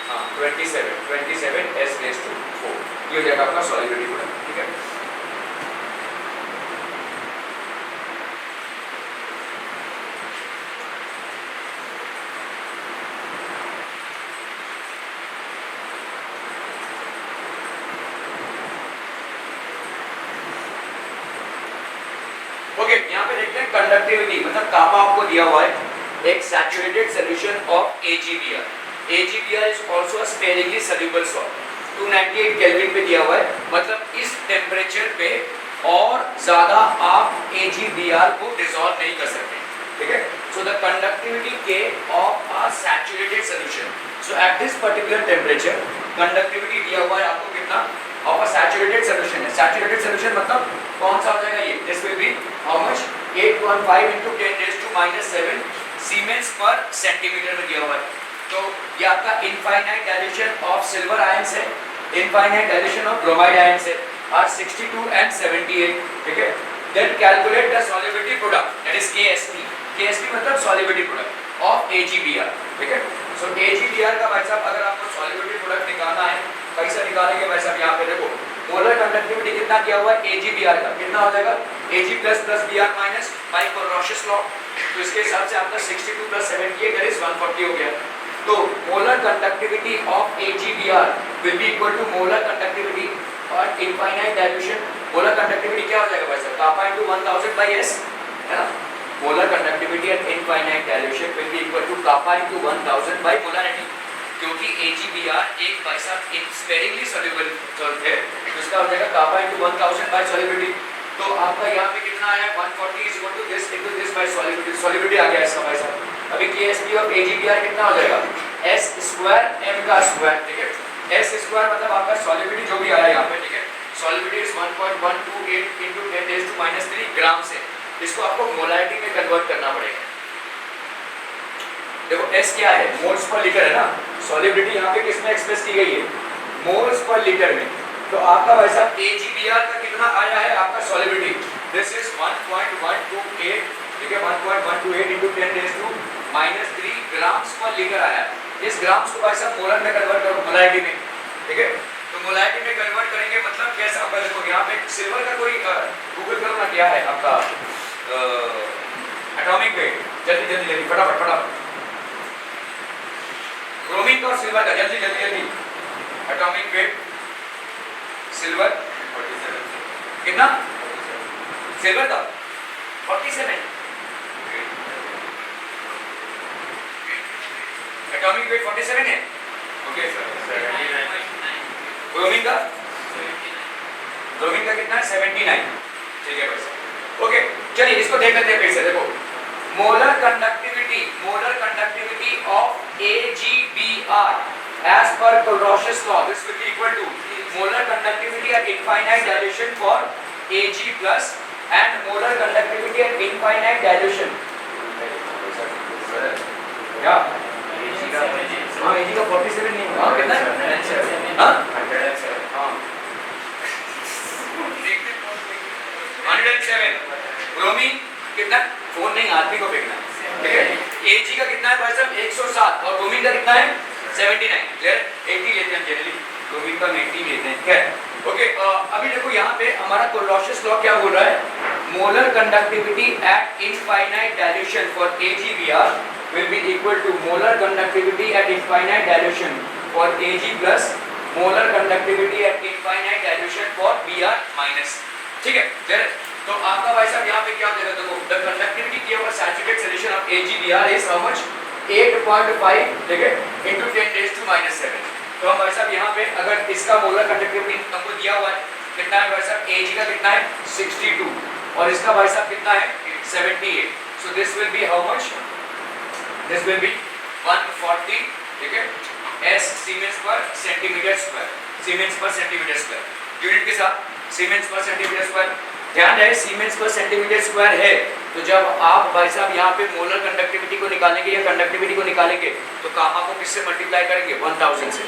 हाँ 27 S raised to 4, ये हो जाएगा आपका सॉल्युबिलिटी प्रोडक्ट, ठीक है। यहाँ पे देखते हैं कंडक्टिविटी, मतलब कापा आपको दिया हुआ है, एक saturated solution of AgBr, AgBr is also a sparingly soluble salt, 298 kelvin पे दिया हुआ है, मतलब इस टेम्परेचर पे और ज्यादा आप AgBr को डिसॉल्व नहीं कर सकते, ठीक है। So the conductivity K of a saturated solution, so at this particular temperature conductivity दिया हुआ है आपको कितना, ऑफ अ सैचुरेटेड सॉल्यूशन है, सैचुरेटेड सॉल्यूशन मतलब कौन सा हो जाएगा ये, this will be how much, 815 into 10 raised to minus 7 siemens per centimetre में दिया हुआ है, तो ये आपका infinite dilution of silver ions है, infinite dilution of bromide ions है, आर 62 एंड 78, ठीक है। Then calculate the solubility product that is KSP, KSP मतलब सॉल्युबिलिटी प्रोडक्ट ऑफ एजीबीआर, ठीक है। सो एजीबीआर का भाई साहब अगर आपको सॉल्युबिलिटी प्रोडक्ट निकालना है कैसे निकालेंगे भाई साहब, यहाँ पे देखो मोलर कंडक्टिविटी कितना दिया हुआ है एजीबीआर का, कितना हो जाएगा Ag plus plus Br minus by Kohlrausch law, तो इसके हिसाब से आपका 62 प्लस 78 दैट इज 140 हो गया। तो molar conductivity of AgBr will be equal to molar conductivity और इनफाइनाइट डाइल्यूशन, मोलर कंडक्टिविटी क्या हो जाएगा भाई साहब कापा इनटू 1000 बाय S, है ना। Molar conductivity at infinite dilution will be equal to kappa into 1000 by molarity, क्योंकि AgBr एक भाई साहब एक स्पेरिंगली सॉल्युबल सॉल्ट है, तो इसका हो जाएगा कापा इनटू 1000 बाय सॉल्युबिलिटी। तो आपका यहाँ पे कितना आया 140 is equal to this into this by solubility, solubility आ गया इसका भाई साहब। अभी KSP ऑफ AgBr कितना हो जाएगा S स्क्वायर m का स्क्वायर, ठीक है। S स्क्वायर मतलब आपका सॉल्युबिलिटी जो भी आया यहाँ पे, ठीक है, solubility is 1.128 into 10 raise to -3 gram से, इसको आपको मोलारिटी में कन्वर्ट करना पड़ेगा। देखो S क्या है मोल्स पर लीटर है ना, सॉल्युबिलिटी यहाँ पे किसमें एक्सप्रेस की गई है मोल्स पर लीटर में। तो आपका भाई साहब AgBr का कितना आया है आपका सॉल्युबिलिटी, दिस इज 1.128, ठीक है, 1.128 इनटू 10 रेज़ टू -3 ग्राम्स पर लीटर आया है। इस ग्राम्स को भाई साहब मोलर में कन्वर्ट करो मोलारिटी में, ठीक है। तो मोलारिटी में कन्वर्ट करेंगे मतलब कैसा आपका देखो यहाँ पे सिल्वर का कोई गूगल करो ना क्या है आपका एटॉमिक वेट, जल्दी जल्दी जल्दी फटाफट फटाफट, ब्रोमीन का और सिल्वर का जल्दी जल्दी जल्दी, एटॉमिक वेट सिल्वर 47 कितना, सिल्वर का 47, एटॉमिक वेट 47 है, ओके सर। ब्रोमीन का कितना है 79, ठीक है भाई साहब, ओके। चलिए इसको देख लेते हैं फिर से, देखो molar conductivity of AgBr as per Clausius law, this will be equal to molar conductivity at infinite dilution for Ag plus and molar conductivity at infinite dilution, क्या हाँ Ag का 47 नहीं, हाँ कितना है हाँ 107, ब्रोमीन कितना, फोन नहीं आदमी को फेंकना, ठीक है। Ag का कितना है भाई साहब 107 और ब्रोमीन का कितना है 79, क्लियर, 80 लेते हैं जनरली, ब्रोमीन का 80 लेते हैं, क्या ओके। अभी देखो यहाँ पे हमारा कोलोशियस लॉ क्या बोल रहा है, molar conductivity at infinite dilution for AgBr will be equal to molar conductivity at infinite dilution for Ag plus molar conductivity at infinite dilution for Br minus, ठीक है क्लियर। तो आपका भाई साहब यहाँ पे क्या देगा, देखो द कंडक्टिविटी की over saturated solution of AgBr is how much 8.5, ठीक है, इनटू 10 रेज़ टू -7। तो हम भाई साहब यहाँ पे अगर इसका मोलर कंडक्टिविटी हमको दिया हुआ है कितना है भाई साहब, Ag का कितना है 62 और इसका भाई साहब कितना है 78, so this will be how much, this will B 140, ठीक है, S siemens per centimetre square, siemens per centimetre square unit के साथ सीमेंस पर सेंटीमीटर स्क्वायर। ध्यान रहे सीमेंस पर सेंटीमीटर स्क्वायर है, तो जब आप भाई साहब यहाँ पे मोलर कंडक्टिविटी को निकालेंगे या कंडक्टिविटी को निकालेंगे तो कामा को किससे मल्टीप्लाई करेंगे 1000 से,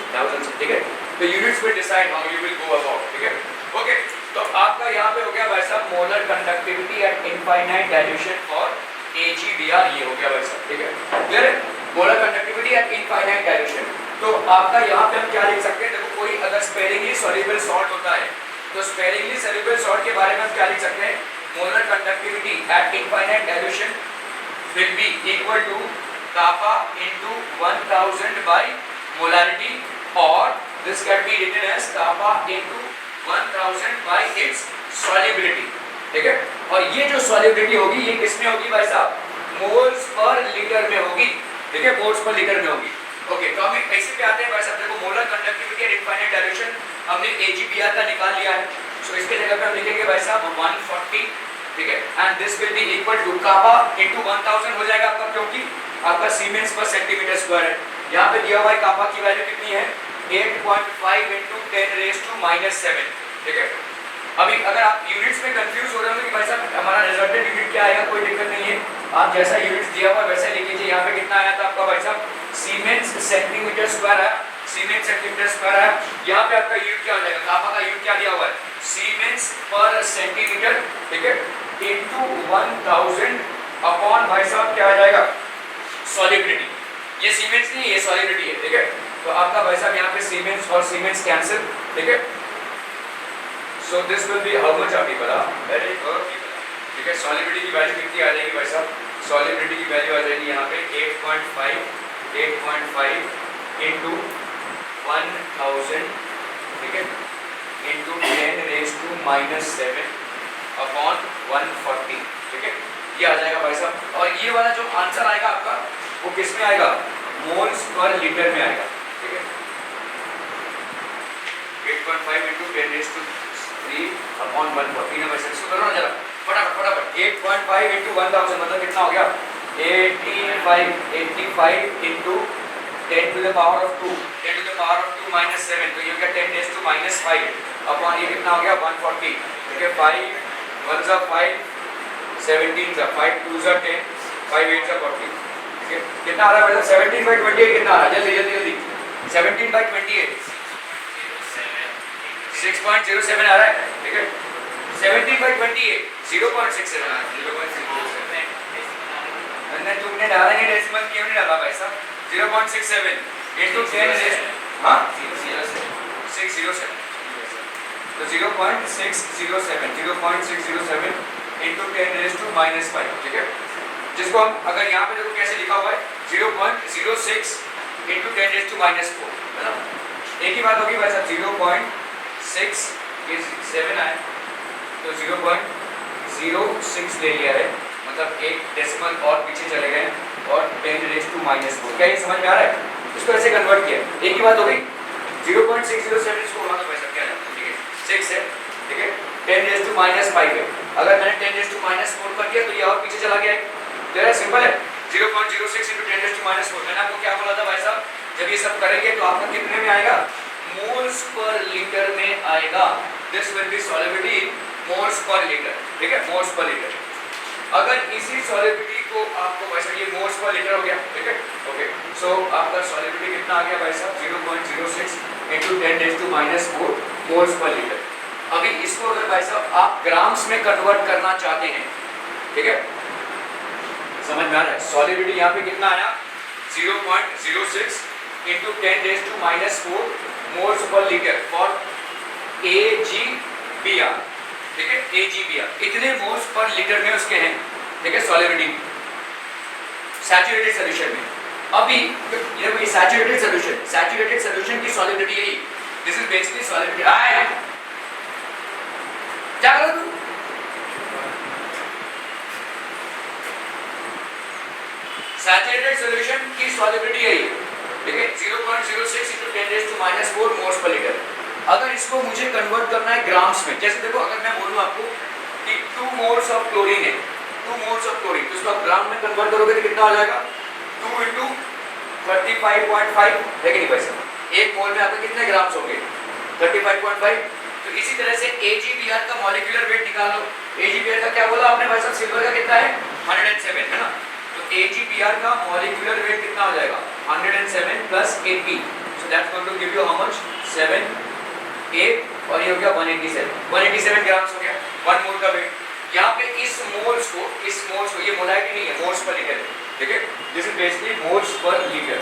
ठीक है। तो units will decide how you will go about, ठीक है ओके। तो आपका यहाँ पे हो गया भाई साहब molar conductivity at infinite dilution for AgBr, ये हो गया भाई साहब, ठीक है क्लियर है, molar conductivity at infinite dilution. तो आपका यहाँ पे हम क्या लिख सकते हैं, देखो कोई अगर स्पेरिंगली सॉल्युबल सॉल्ट होता है तो स्पेरिंगली सॉल्युबल सॉल्ट के बारे में हम क्या लिख सकते हैं, molar conductivity at infinite dilution will be equal to kappa into 1000 by molarity, or this can be written as kappa into 1000 by its solubility, ठीक है। और ये जो solubility होगी ये किसमें होगी भाई साहब, मोल्स पर लीटर में होगी, ठीक है, मोल्स पर लीटर में होगी, ओके। तो हम ऐसे पे आते हैं भाई साहब, देखो molar conductivity at infinite dilution हमने AgBr का निकाल लिया है, सो इसके जगह पे हम लिखेंगे भाई साहब 140, ठीक है, and this will be equal to kappa into 1000 हो जाएगा आपका, क्योंकि आपका सीमेंस पर सेंटीमीटर स्क्वायर है। यहाँ पे दिया हुआ है कापा की वैल्यू कितनी है 8.5 into 10 raised to -7, ठीक है। अभी अगर आप यूनिट्स में कंफ्यूज हो रहे हो कि भाई साहब हमारा रिजल्टेड यूनिट क्या आएगा, कोई दिक्कत नहीं है, आप जैसा यूनिट्स दिया हुआ वैसा लिख लीजिए। यहाँ पे कितना आया था आपका भाई साहब सीमेंस सेंटीमीटर स्क्वायर है, सीमेंस सेंटीमीटर स्क्वायर है। यहाँ पे आपका यूनिट क्या हो जाएगा, काफा का यूनिट क्या दिया हुआ है, सीमेंस पर सेंटीमीटर, ठीक है, इनटू 1000 अपॉन भाई साहब क्या आ जाएगा, सॉलिबिलिटी। ये सीमेंस नहीं, ये सॉलिबिलिटी है, ठीक है। तो आपका भाई साहब यहाँ पे सीमेंस और सीमेंस कैंसिल, ठीक है। So this will be how much आपकी पता, वेरी गुड, ठीक है। सॉलिबिलिटी की वैल्यू कितनी आ जाएगी भाई साहब, सॉलिबिलिटी की वैल्यू आ जाएगी यहाँ पे 8.5 इंटू 1000, ठीक है, इंटू 10⁻⁻7 अपॉन 140, ठीक है। ये आ जाएगा भाई साहब। और ये वाला जो आंसर आएगा आपका वो किस में आएगा, मोल्स पर लीटर में आएगा, ठीक है। 8.5 इंटू 10⁻³ अपॉन 140 ना भाई साहब, इसको करो ना जरा फटाफट। 8.5 इंटू 1000 मतलब कितना हो गया, 85 into 10 to the power of 2 minus 7, तो ये हो गया 10⁻⁻5 अपॉन ये कितना हो गया 140, ठीक है। 5 1 5 17 5 2 10 5 8 40, ठीक है। कितना आ रहा है, 17/28 कितना आ रहा है, जल्दी 17/28 6.07 आ रहा है, ठीक है। 17/28 0.67 आ रहा है, 0.67। अंदर तुमने डाला नहीं डेसिमल, क्यों नहीं डाला भाई साहब, 0.67 into 10 हाँ 607, तो 0.607 into 10⁻⁻5, ठीक है। जिसको हम अगर यहाँ पे देखो कैसे लिखा हुआ है 0.06 into 10⁻⁻4, है ना। एक ही बात होगी भाई साहब, 0.6 आए तो 0.06 ले लिया है, मतलब एक डेसिमल और पीछे चले गए और 10⁻⁻4। क्या ये समझ में आ रहा है, इसको ऐसे कन्वर्ट किया, एक ही बात हो गई। 0.607 इसको वहाँ तो भाई साहब क्या है, ठीक है 6 है, ठीक है, 10⁻⁻5 है। अगर मैंने 10⁻⁻4 कर दिया तो ये और पीछे चला गया है, जरा सिंपल है। 0.06 into 10⁻⁻4, मैंने आपको क्या बोला था भाई साहब, जब ये सब करेंगे तो आपका कितने में आएगा, मोल्स पर लीटर में आएगा। This will B solubility in moles per litre, ठीक है, मोल्स पर लीटर। अगर इसी सॉलिबिलिटी को आपको भाई साहब, ये मोल्स पर लीटर हो गया, ठीक है, ओके। सो आपका सॉलिबिलिटी कितना आ गया भाई साहब, 0.06 into 10⁻⁻4 मोल्स पर लीटर। अभी इसको अगर भाई साहब आप ग्राम्स में कन्वर्ट करना चाहते हैं, ठीक है, समझ में आ रहा है। सॉलिबिलिटी यहाँ पे कितना आया, 0.06 into 10⁻⁻4 moles per litre for AgBr, ठीक है, AgBr इतने मोल्स पर लीटर में उसके हैं, ठीक है, सॉलिबिलिटी सैचुरेटेड सॉल्यूशन में। अभी ये सैचुरेटेड सॉल्यूशन की सॉलिबिलिटी यही, दिस इज बेसिकली सॉलिबिलिटी। आए क्या करो तू, सैचुरेटेड सॉल्यूशन की सॉलिबिलिटी यही, ठीक है, 0.06 into 10⁻⁻4 मोल्स पर लीटर। अगर इसको मुझे कन्वर्ट करना है ग्राम्स में, जैसे देखो अगर मैं बोलूं आपको कि 2 मोल्स ऑफ क्लोरीन है, 2 मोल्स ऑफ क्लोरीन, तो इसको आप ग्राम में कन्वर्ट करोगे तो कितना हो जाएगा, 2 into 35.5 है कि नहीं भाई साहब, एक मोल में आपके कितने ग्राम्स होंगे, 35.5। तो इसी तरह से AgBr का मॉलिक्यूलर वेट निकाल लो। AgBr का क्या बोला आपने भाई साहब, सिल्वर का कितना है 107, है ना। तो AgBr का मॉलिक्यूलर वेट कितना हो जाएगा, 107 + 80, so that's going to give you how much, 7 8 और ये हो गया 187 ग्राम्स हो गया 1 मोल का वेट। यहाँ पे इस मोल्स को ये मोलाइटी नहीं है, मोल्स पर लीटर है, ठीक है। This is basically moles per litre,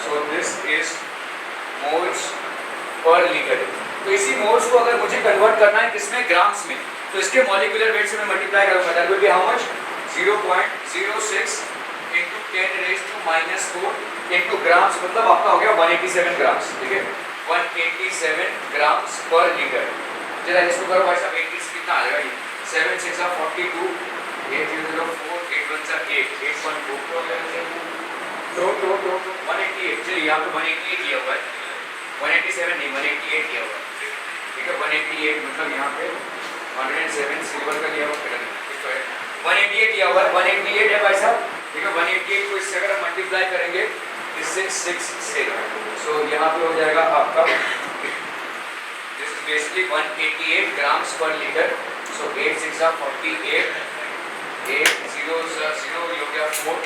so this is moles per litre. तो इसी मोल्स को अगर मुझे कन्वर्ट करना है किसमें, ग्राम्स में, तो इसके मॉलिक्यूलर वेट से मैं मल्टीप्लाई करूंगा, that will be how much, 0.06 into 10⁻⁻4 into grams, मतलब आपका हो गया 187 ग्राम्स, ठीक है, 187 ग्राम्स पर लीटर। जरा इसको करो भाई साहब, 80 कितना आ जाएगा, ये 7 6 42 8 0 4 8 1 8 8.4 तो 188। चलिए यहाँ पे 188 किया हुआ है, 187 नहीं 188 किया हुआ है, ठीक है, 188 मतलब यहाँ पे 107 सिल्वर का लिया हुआ है, 188 किया हुआ है, 188 है भाई साहब, ठीक है। 188 को इससे अगर हम मल्टीप्लाई करेंगे इससे 6 सो यहाँ पे हो जाएगा आपका, दिस इज बेसिकली 188 ग्राम्स पर लीटर। सो 8 6 48 8 0 0 हो गया 4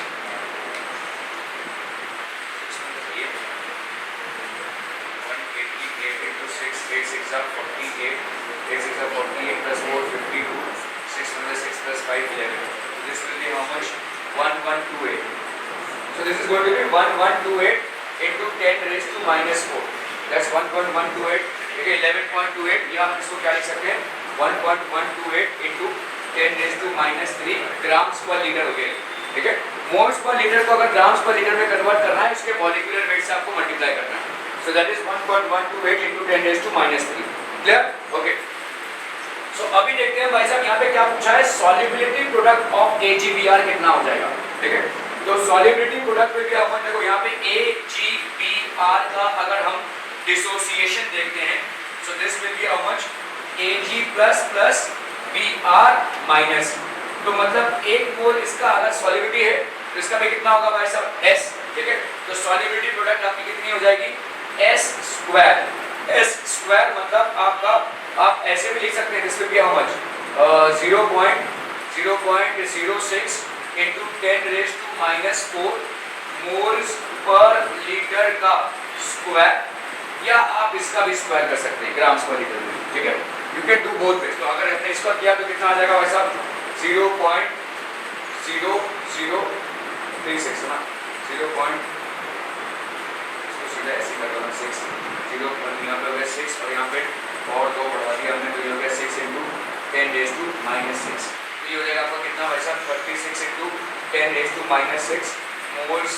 So this is going to be 1128 into 10 raised to minus 4. That's 1.128. ठीक है 11.28 या हम इसको क्या लिख सकते हैं 1.128 into 10 raised to minus 3 grams पर लीटर हो गया. ठीक है मोल्स पर लीटर को अगर ग्राम्स पर लीटर में कन्वर्ट करना है इसके मॉलिक्यूलर वेट से आपको मल्टीप्लाई करना है. So that is 1.128 into 10 raised to minus 3. Clear? Okay. So अभी देखते हैं भाई साहब यहाँ पे क्या पूछा है solubility product of AgBr कितना हो जाएगा. ठीक है तो solubility product में क्या अपन देखो यहाँ पे AgBr का अगर हम डिसोसिएशन देखते हैं so this will be how much Ag plus plus Br minus. तो मतलब एक मोल इसका अगर सॉल्युबिलिटी है तो इसका भी कितना होगा भाई साहब S. ठीक है तो सॉल्युबिलिटी प्रोडक्ट आपकी कितनी हो जाएगी S स्क्वायर. S स्क्वायर मतलब आपका आप ऐसे भी लिख सकते हैं this will be how much 0.06 into 10 raised to minus 4 moles per litre का स्क्वायर या आप इसका भी स्क्वायर कर सकते हैं ग्राम्स पर लीटर में. ठीक है you can do both ways. तो अगर हमने इसका किया तो कितना आ जाएगा भाई साहब 0.0036 ना 0. सीधा ऐसे कर दो 6 0 यहाँ पे हो गया 6 और यहाँ पे और 2 बढ़ा दिया हमने तो ये हो गया 6 into 10 raised to minus 6. तो ये हो जाएगा आपका कितना भाई साहब 36 into 10 raised to minus 6 moles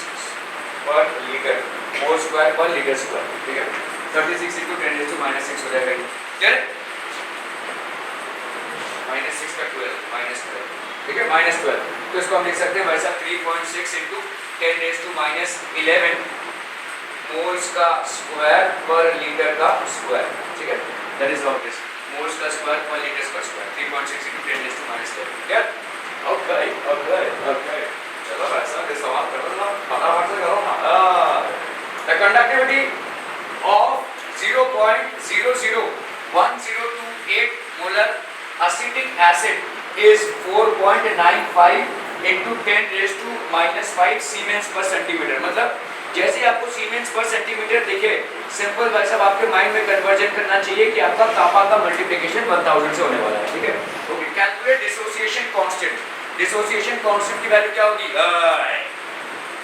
per litre mole square पर लीटर स्क्वायर. ठीक है 36 into 10 raised to minus 6 हो जाएगा. क्लियर minus 6 का 12 ठीक है -12. तो इसको हम लिख सकते हैं भाई साहब 3.6 into 10 raised to minus 11 moles का स्क्वायर पर लीटर का स्क्वायर. ठीक है that is how it is moles का स्क्वायर पर लीटर का square 3.6 into 10 raised to minus 11. Clear okay चलो भाई साहब ये सवाल करो ना फटाफट से करो ना. The conductivity of 0.001028 molar acetic acid is 4.95 into 10 raised to minus 5 siemens per centimetre. मतलब जैसे आपको सीमेंस पर सेंटीमीटर दिखे सिंपल भाई साहब आपके माइंड में कन्वर्जन करना चाहिए कि आपका कापा का मल्टीप्लिकेशन 1000 से होने वाला है. ठीक है okay calculate dissociation constant. Dissociation constant की वैल्यू क्या होगी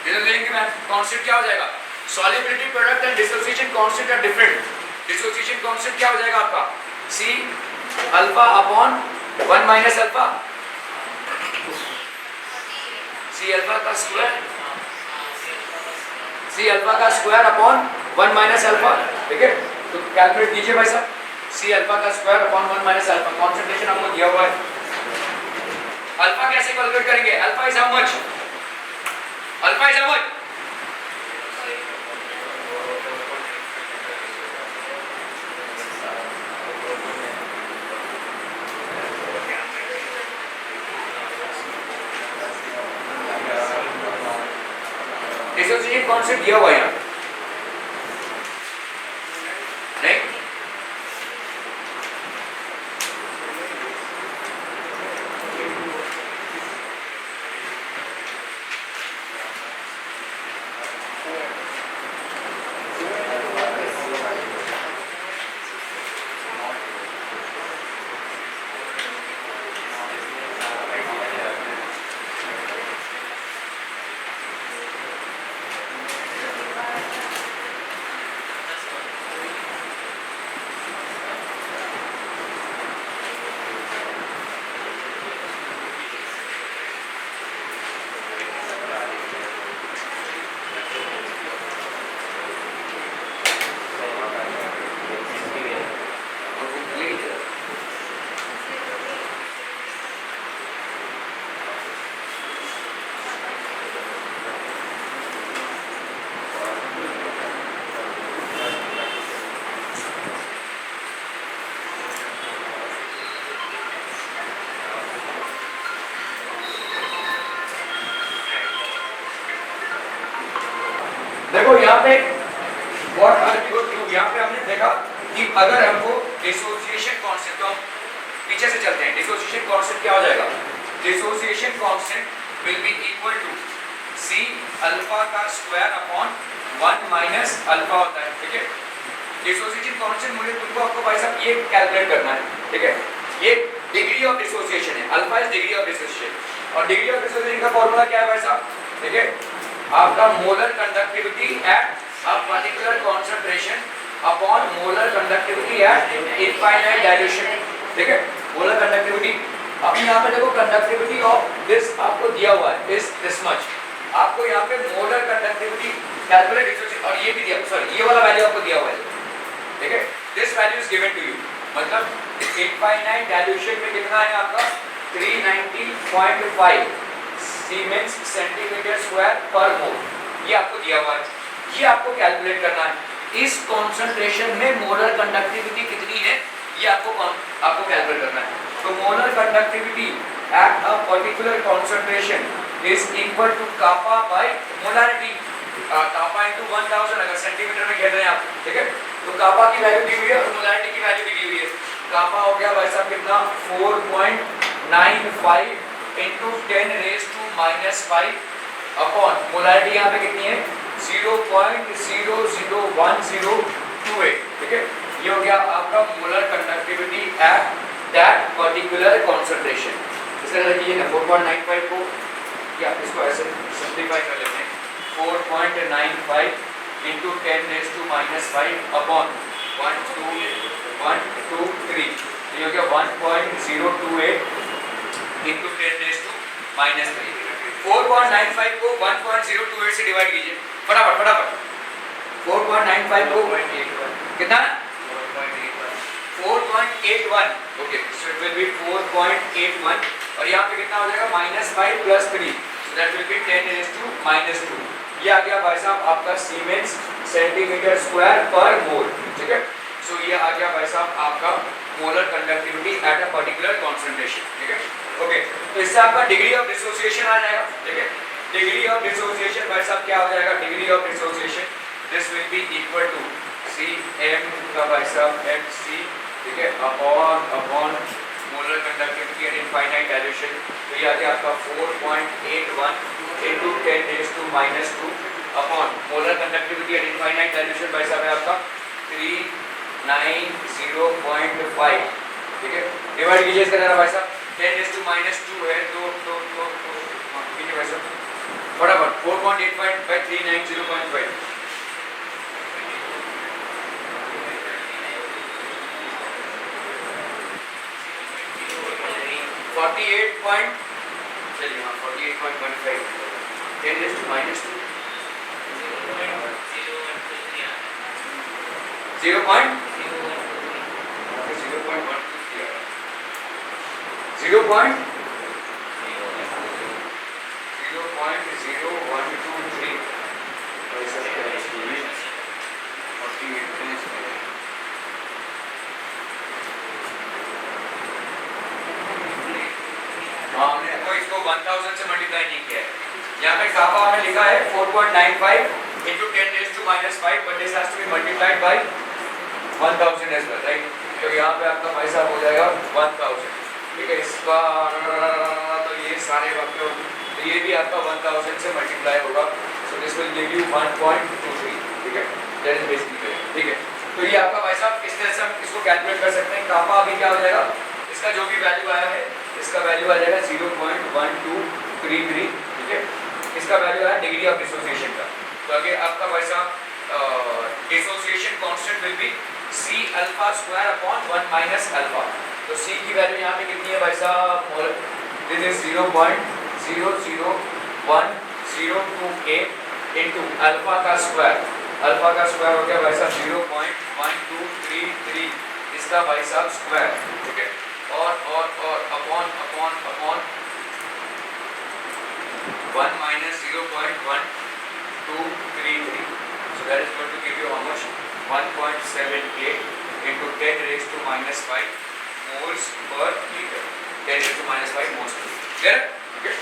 डिसोसिएशन कांस्टेंट क्या हो जाएगा. Solubility product and dissociation constant are different. Dissociation constant क्या हो जाएगा आपका C alpha upon 1 minus alpha C alpha का स्क्वायर अपॉन 1 माइनस अल्फा. ठीक है तो कैलकुलेट कीजिए भाई साहब C अल्फा का square upon 1 minus alpha. Concentration आपको दिया हुआ है. अल्फा कैसे कैलकुलेट करेंगे alpha is how much dissociation constant दिया हुआ है यहाँ नहीं. देखो यहाँ पे what are we going to do. यहाँ पे हमने देखा कि अगर हमको डिसोसिएशन कांस्टेंट तो हम पीछे से चलते हैं. डिसोसिएशन कांस्टेंट क्या हो जाएगा dissociation constant will be equal to C alpha का स्क्वायर अपॉन 1 माइनस अल्फा होता है. ठीक है डिसोसिएशन कांस्टेंट मुझे तुमको आपको भाई साहब ये कैलकुलेट करना है. ठीक है ये डिग्री ऑफ डिसोसिएशन है. Alpha is degree of dissociation और डिग्री ऑफ डिसोसिएशन का फार्मूला क्या है भाई साहब. ठीक है आपका molar conductivity at a particular concentration upon molar conductivity at infinite dilution. ठीक है, मोलर कंडक्टिविटी। अब यहाँ पे देखो कंडक्टिविटी ऑफ दिस आपको दिया हुआ है इज दिस मच, आपको यहाँ पे मोलर कंडक्टिविटी कैलकुलेट और ये भी दिया, सॉरी ये वाला वैल्यू आपको दिया हुआ है। ठीक है, this value is given to you, मतलब इनफाइनाइट डाइल्यूशन में कितना है आपका 390.5 सीमेंस सेंटीमीटर स्क्वायर पर मोल, ये आपको दिया हुआ है। ये आपको कैलकुलेट करना है इस कॉन्सेंट्रेशन में मोलर कंडक्टिविटी कितनी है, ये आपको कैलकुलेट करना है। तो molar conductivity at a particular concentration is equal to kappa by molarity, kappa into 1000 अगर सेंटीमीटर में खेल रहे हैं आप। ठीक है, तो कापा की वैल्यू दी हुई है और मोलारिटी की वैल्यू भी दी हुई है। कापा हो गया भाई साहब कितना 4.95 इंटू 10⁻⁻5 अपॉन मोलारिटी यहाँ पे कितनी है 0.001028। ठीक है, ये हो गया आपका molar conductivity at that particular concentration. इसका मतलब ये ना 4.95 को या इसको ऐसे सिंपलीफाई कर लेते हैं 4.95 इंटू 10⁻⁵ अपॉन 123, ये हो गया 1.028 इंटू 10⁻⁻3। 4.95 को 1.028 से डिवाइड कीजिए फटाफट। 4.95 को कितना 4.81, okay so it will be 4.81 और यहाँ पे कितना हो जाएगा -5 + 3 सो दैट विल बी 10⁻²। ये आ गया भाई साहब आपका सीमेंस सेंटीमीटर स्क्वायर पर मोल। ठीक है, सो ये आ गया भाई साहब आपका molar conductivity at a particular concentration. ठीक है, ओके, तो इससे आपका डिग्री ऑफ डिसोसिएशन आ जाएगा। ठीक है, डिग्री ऑफ डिसोसिएशन भाई साहब क्या हो जाएगा, degree of dissociation this will be equal to Cm का भाई साहब Mc, ठीक है, upon molar conductivity at infinite dilution. तो ये आ गया आपका 4.81 into 10⁻² upon molar conductivity at infinite dilution भाई साहब है आपका 390.5। ठीक है, डिवाइड कीजिए इसका जरा भाई साहब 10⁻² है तो कीजिए भाई साहब फटाफट 4.85 बाय 390.5 48 चलिए हाँ 48.15 10⁻², इसको 1000 से मल्टीप्लाई नहीं किया है। यहाँ पे कापा हमें लिखा है 4.95 into 10⁻⁵ but this has to be multiplied by 1000 as well, right. तो यहाँ पे आपका भाई साहब हो जाएगा 1000। ठीक है, इसका तो ये सारे वक्त तो ये भी आपका 1000 से मल्टीप्लाई होगा, so this will give you 1.23। ठीक है, दैट इज बेसिकली। ठीक है, तो ये आपका भाई साहब इस तरह से हम इसको कैलकुलेट कर सकते हैं। कापा अभी क्या हो जाएगा, इसका जो भी वैल्यू आया है इसका वैल्यू आ जाएगा 0.1233। ठीक है, इसका वैल्यू आया डिग्री ऑफ डिसोसिएशन का। तो आगे आपका भाई साहब dissociation constant will B C⁴ upon 1 - alpha. तो C की वैल्यू यहाँ पे कितनी है भाई साहब, दिस इज 0.00102 इंटू अल्फा का स्क्वायर। अल्फा का स्क्वायर हो गया भाई साहब 0.1233 इसका भाई साहब स्क्वायर। ठीक है, और upon 1 - 0.1233, so that is going to give you how much 1.78 into 10⁻⁵ moles per liter, 10⁻⁵ moles per liter. Clear? Okay.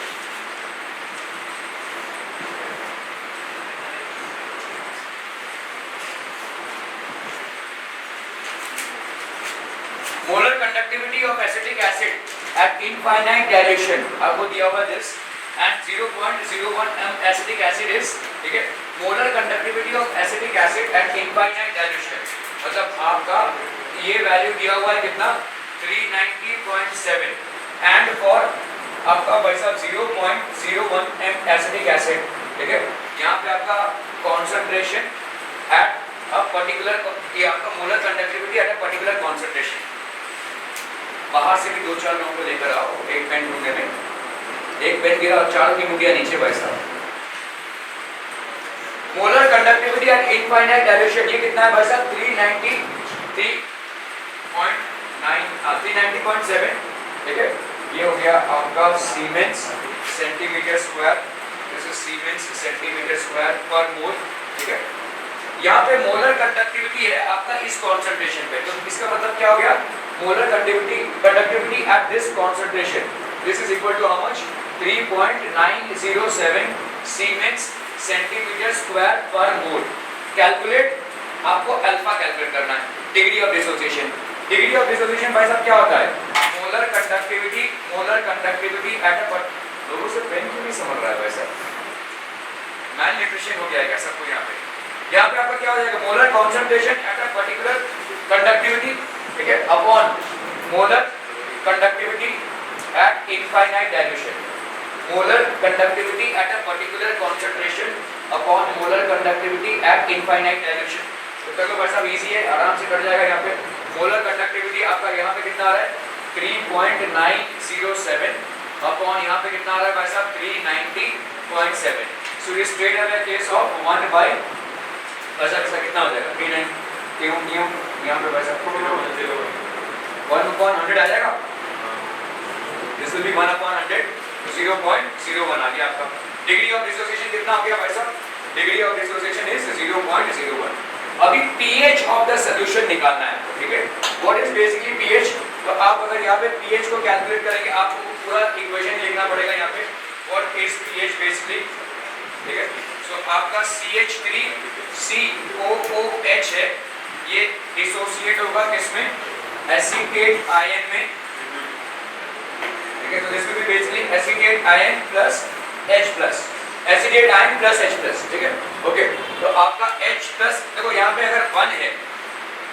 Molar conductivity of acetic acid eight infinite dilution आपको दिया हुआ this and 0.01 m acetic acid is. ठीक है, molar conductivity of acetic acid eight infinite dilution मतलब आपका ये वैल्यू दिया हुआ है कितना 390.7 एंड फॉर आपका भाई साहब 0.01 m एसिटिक एसिड ठीक है। यहाँ पे आपका कॉन्सेंट्रेशन एट अ पर्टिकुलर, ये आपका molar conductivity at a particular concentration. बाहर से भी 2-4 लोगों को लेकर आओ एक पेन ढूंढने में। एक पेन गिरा और 4 की मुठिया नीचे भाई साहब। Molar conductivity at infinite dilution, ये कितना है भाई साहब? 390.7, ठीक है। ये हो गया आपका siemens centimetre square, this is siemens centimetre square per मोल, ठीक है। यहाँ पे मोलर कंडक्टिविटी है आपका इस कॉन्सेंट्रेशन पे, तो इसका मतलब क्या हो गया? Molar conductivity at this concentration, this is equal to how much? 3.907 siemens centimetre square per mole. Calculate, आपको अल्फा कैलकुलेट करना है, degree of dissociation. Degree of dissociation भाई साहब क्या होता है? मोलर कंडक्टिविटी एट अ, लोगों से पेन क्यों नहीं समझ रहा है भाई साहब? मैल न्यूट्रिशन हो गया है क्या सबको? यहाँ पे आपका क्या हो जाएगा? Molar concentration eight a particular conductivity, ठीक है, upon molar conductivity at infinite dilution. Molar conductivity at a particular concentration upon molar conductivity at infinite dilution. तो चलो भाई साहब इजी है, आराम से कट जाएगा। यहाँ पे मोलर कंडक्टिविटी आपका यहाँ पे कितना आ रहा है? 3.907 अपॉन यहाँ पे कितना आ रहा है भाई साहब? 390.7। सो ये straight away case of 1 by ऐसा कितना हो जाएगा? 39 क्यों यहाँ पे भाई साहब 1/100 आ जाएगा। दिस विल बी 1/100, 0.01 आ गया आपका। डिग्री ऑफ डिसोसिएशन कितना हो गया भाई साहब? Degree of dissociation is 0.01। अभी pH ऑफ द सॉल्यूशन निकालना है, ठीक है। What is basically pH? तो आप अगर यहाँ पे pH को कैलकुलेट करेंगे, आपको पूरा इक्वेशन लिखना पड़ेगा यहाँ पे। व्हाट इज pH बेसिकली, ठीक है। सो आपका CH3COOH है, ये डिसोसिएट होगा किसमें? एसीटेट आयन में, ठीक है। तो this will B basically acetate ion plus H plus, acetate ion plus H plus, ठीक है। ओके, तो आपका H प्लस, देखो यहाँ पे अगर 1 है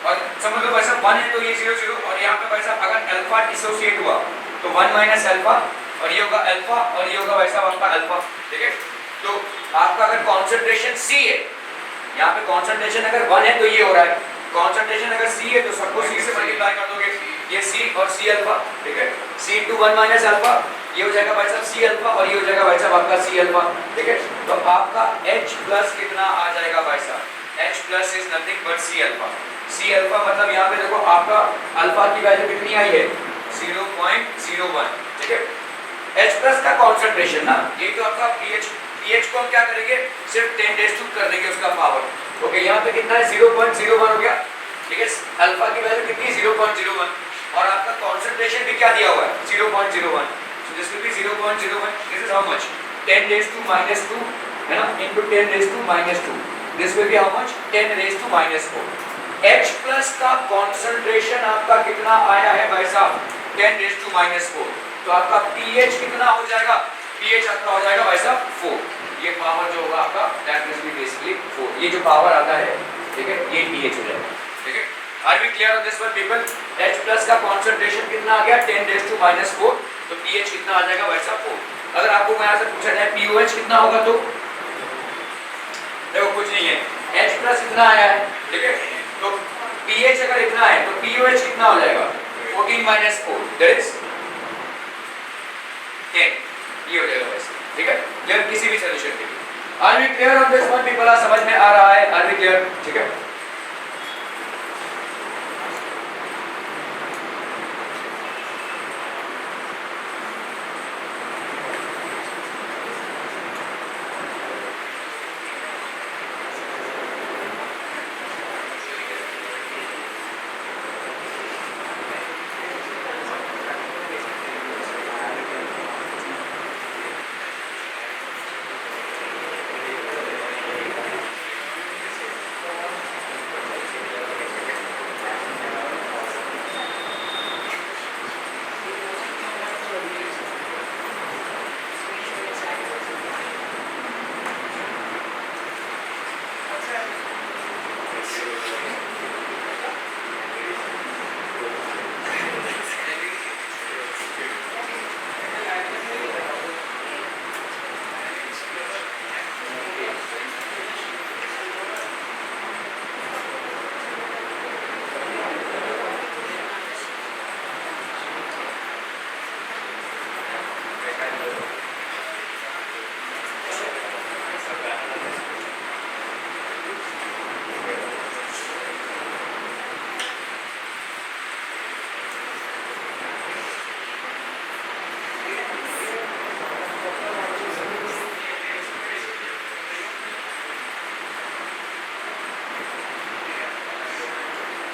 और समझ लो भाई साहब 1 है तो ये 0 0, और यहाँ पे भाई साहब अगर अल्फा डिसोसिएट हुआ तो 1 माइनस अल्फा, और ये होगा अल्फा, और ये होगा भाई साहब आपका अल्फा, ठीक है। तो आपका अगर कॉन्सेंट्रेशन C है, यहाँ पे कॉन्सेंट्रेशन अगर 1 है तो ये हो रहा है, कॉन्सेंट्रेशन अगर C है तो सबको C से मल्टीप्लाई कर दोगे, ये C और C अल्फा, ठीक है। C into 1 माइनस अल्फा, ये हो जाएगा भाई साहब C अल्फा, और ये हो जाएगा भाई साहब आपका C अल्फा, ठीक है। तो आपका H प्लस कितना आ जाएगा भाई साहब? H plus is nothing but C alpha. C alpha मतलब यहाँ पे देखो आपका अल्फा की वैल्यू कितनी आई है? 0.01, ठीक है। H प्लस का कॉन्सेंट्रेशन ना, ये तो आपका pH को हम क्या करेंगे? सिर्फ 10⁻² कर देंगे उसका पावर। ओके, यहाँ पे कितना है? 0.01 हो गया, ठीक है। अल्फा की वैल्यू कितनी? 0.01, और आपका कॉन्सेंट्रेशन भी क्या दिया हुआ है? 0.01। So this will B 0.01, this is how much? 10⁻², है ना, into 10⁻²। This will be how much? 10⁻⁻4। H plus का कॉन्सेंट्रेशन आपका कितना आया है भाई साहब? 10⁻⁻4। तो आपका pH कितना हो जाएगा? pH आपका हो जाएगा भाई साहब 4। ये पावर जो होगा आपका दैट विल बी बेसिकली 4। ये जो पावर आता है, ठीक है, ये pH हो जाएगा, ठीक है। Are we clear on this one people? H plus का कॉन्सेंट्रेशन कितना आ गया? 10⁻⁻4। तो pH कितना आ जाएगा भाई साहब 4। अगर आपको मैं से पूछा जाए pOH कितना होगा, तो देखो कुछ नहीं है, H प्लस इतना आया है, ठीक है। तो pH अगर इतना है तो pOH कितना हो जाएगा? 14 - 4, दैट इज 10। ये हो जाएगा वैसे, ठीक है। क्लियर किसी भी सॉल्यूशन के लिए? Are we clear on this one people? समझ में आ रहा है? Are we clear? ठीक है।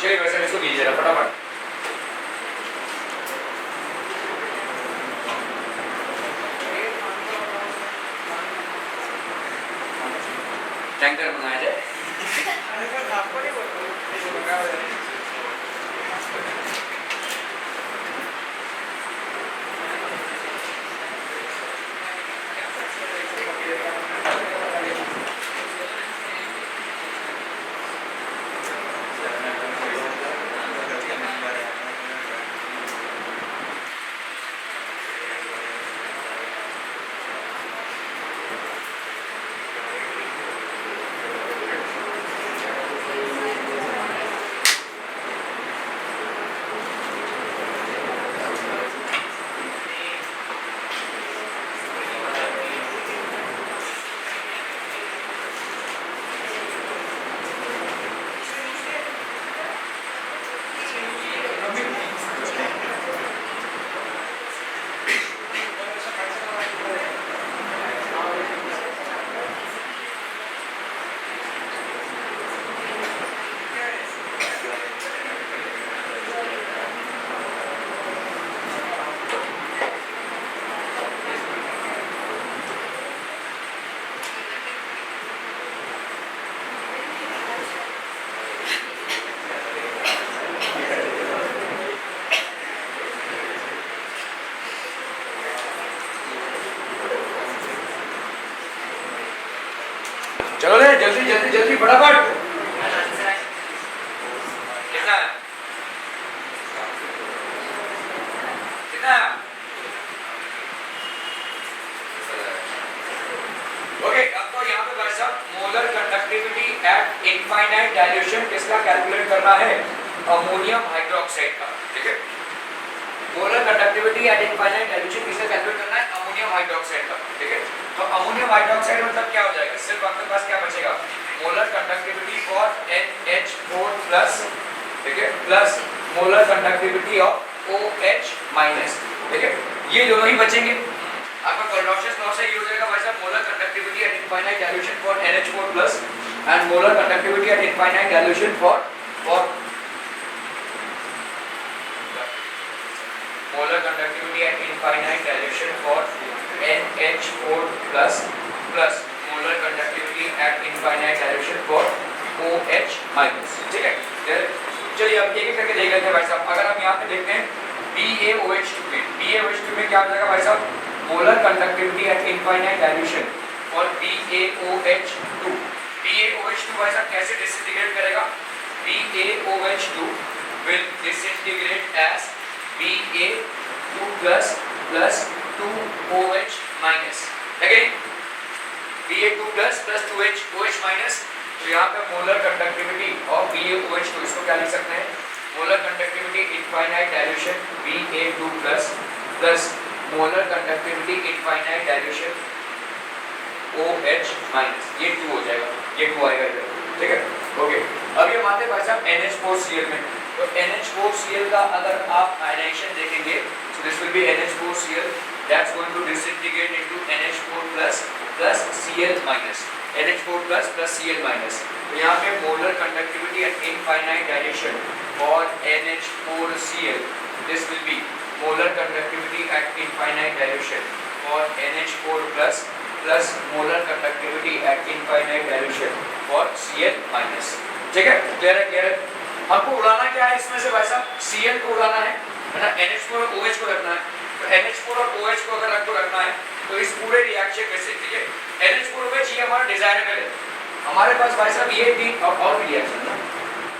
चलिए वैसे इसको कीजिए जरा फटाफट। टैंकर मंगाया जाए। चलो ले जल्दी जल्दी जल्दी फटाफट। कितना है? कितना है? ओके, आपको यहाँ पे भाई साहब molar conductivity at infinite dilution किसका कैलकुलेट करना है? अमोनियम हाइड्रोक्साइड का। ठीक है, molar conductivity at infinite dilution किसका कैलकुलेट करना है? अमोनियम हाइड्रोक्साइड का। ठीक है, तो अमोनियम हाइड्रोक्साइड मतलब क्या हो जाएगा? सिर्फ आपके पास क्या बचेगा? मोलर कंडक्टिविटी फॉर NH4+, ठीक है, plus molar conductivity of OH minus. ठीक है, ये दोनों ही बचेंगे। आपका कोलॉसियस लॉ से ये हो जाएगा भाई साहब molar conductivity at infinite dilution for NH4+ and molar conductivity at infinite dilution for molar conductivity at infinite dilution for NH4+ plus molar conductivity at infinite dilution for OH minus। ठीक है, चलिए अब एक एक करके देख लेते हैं भाई साहब। अगर हम यहाँ पे देखते हैं BaOH2 में क्या हो जाएगा भाई साहब? Molar conductivity at infinite dilution for BaOH2 भाई साहब कैसे डिसइंटीग्रेट करेगा? BaOH2 will disintegrate as Ba2 plus 2OH minus। Again Ba2 plus 2OH minus। तो यहाँ पे मोलर कंडक्टिविटी ऑफ BaOH2 इसको क्या लिख सकते हैं? Molar conductivity infinite dilution Ba2 plus molar conductivity infinite dilution OH minus. ये 2 हो जाएगा, ये 2 आएगा इधर। ठीक है, ओके। अब ये मानते भाई साहब NH4Cl में, तो NH4Cl का अगर आप आयनाइजेशन देखेंगे so this will be NH4Cl that's going to disintegrate into NH4+ plus Cl minus, NH4+ plus Cl minus। तो यहाँ पे molar conductivity at infinite dilution for NH4Cl this will be molar conductivity at infinite dilution for NH4+ plus molar conductivity at infinite dilution for Cl minus। ठीक है, क्लियर है? क्लियर है? हमको उड़ाना क्या है इसमें से भाई साहब? Cl को उड़ाना है ना, NH4 और OH को रखना है। तो NH4 और OH को अगर आपको रखना है तो इस पूरे रिएक्शन में से, ठीक है, NH4OH ये हमारा डिजायरेबल है। हमारे पास भाई साहब ये तीन और भी रिएक्शन है,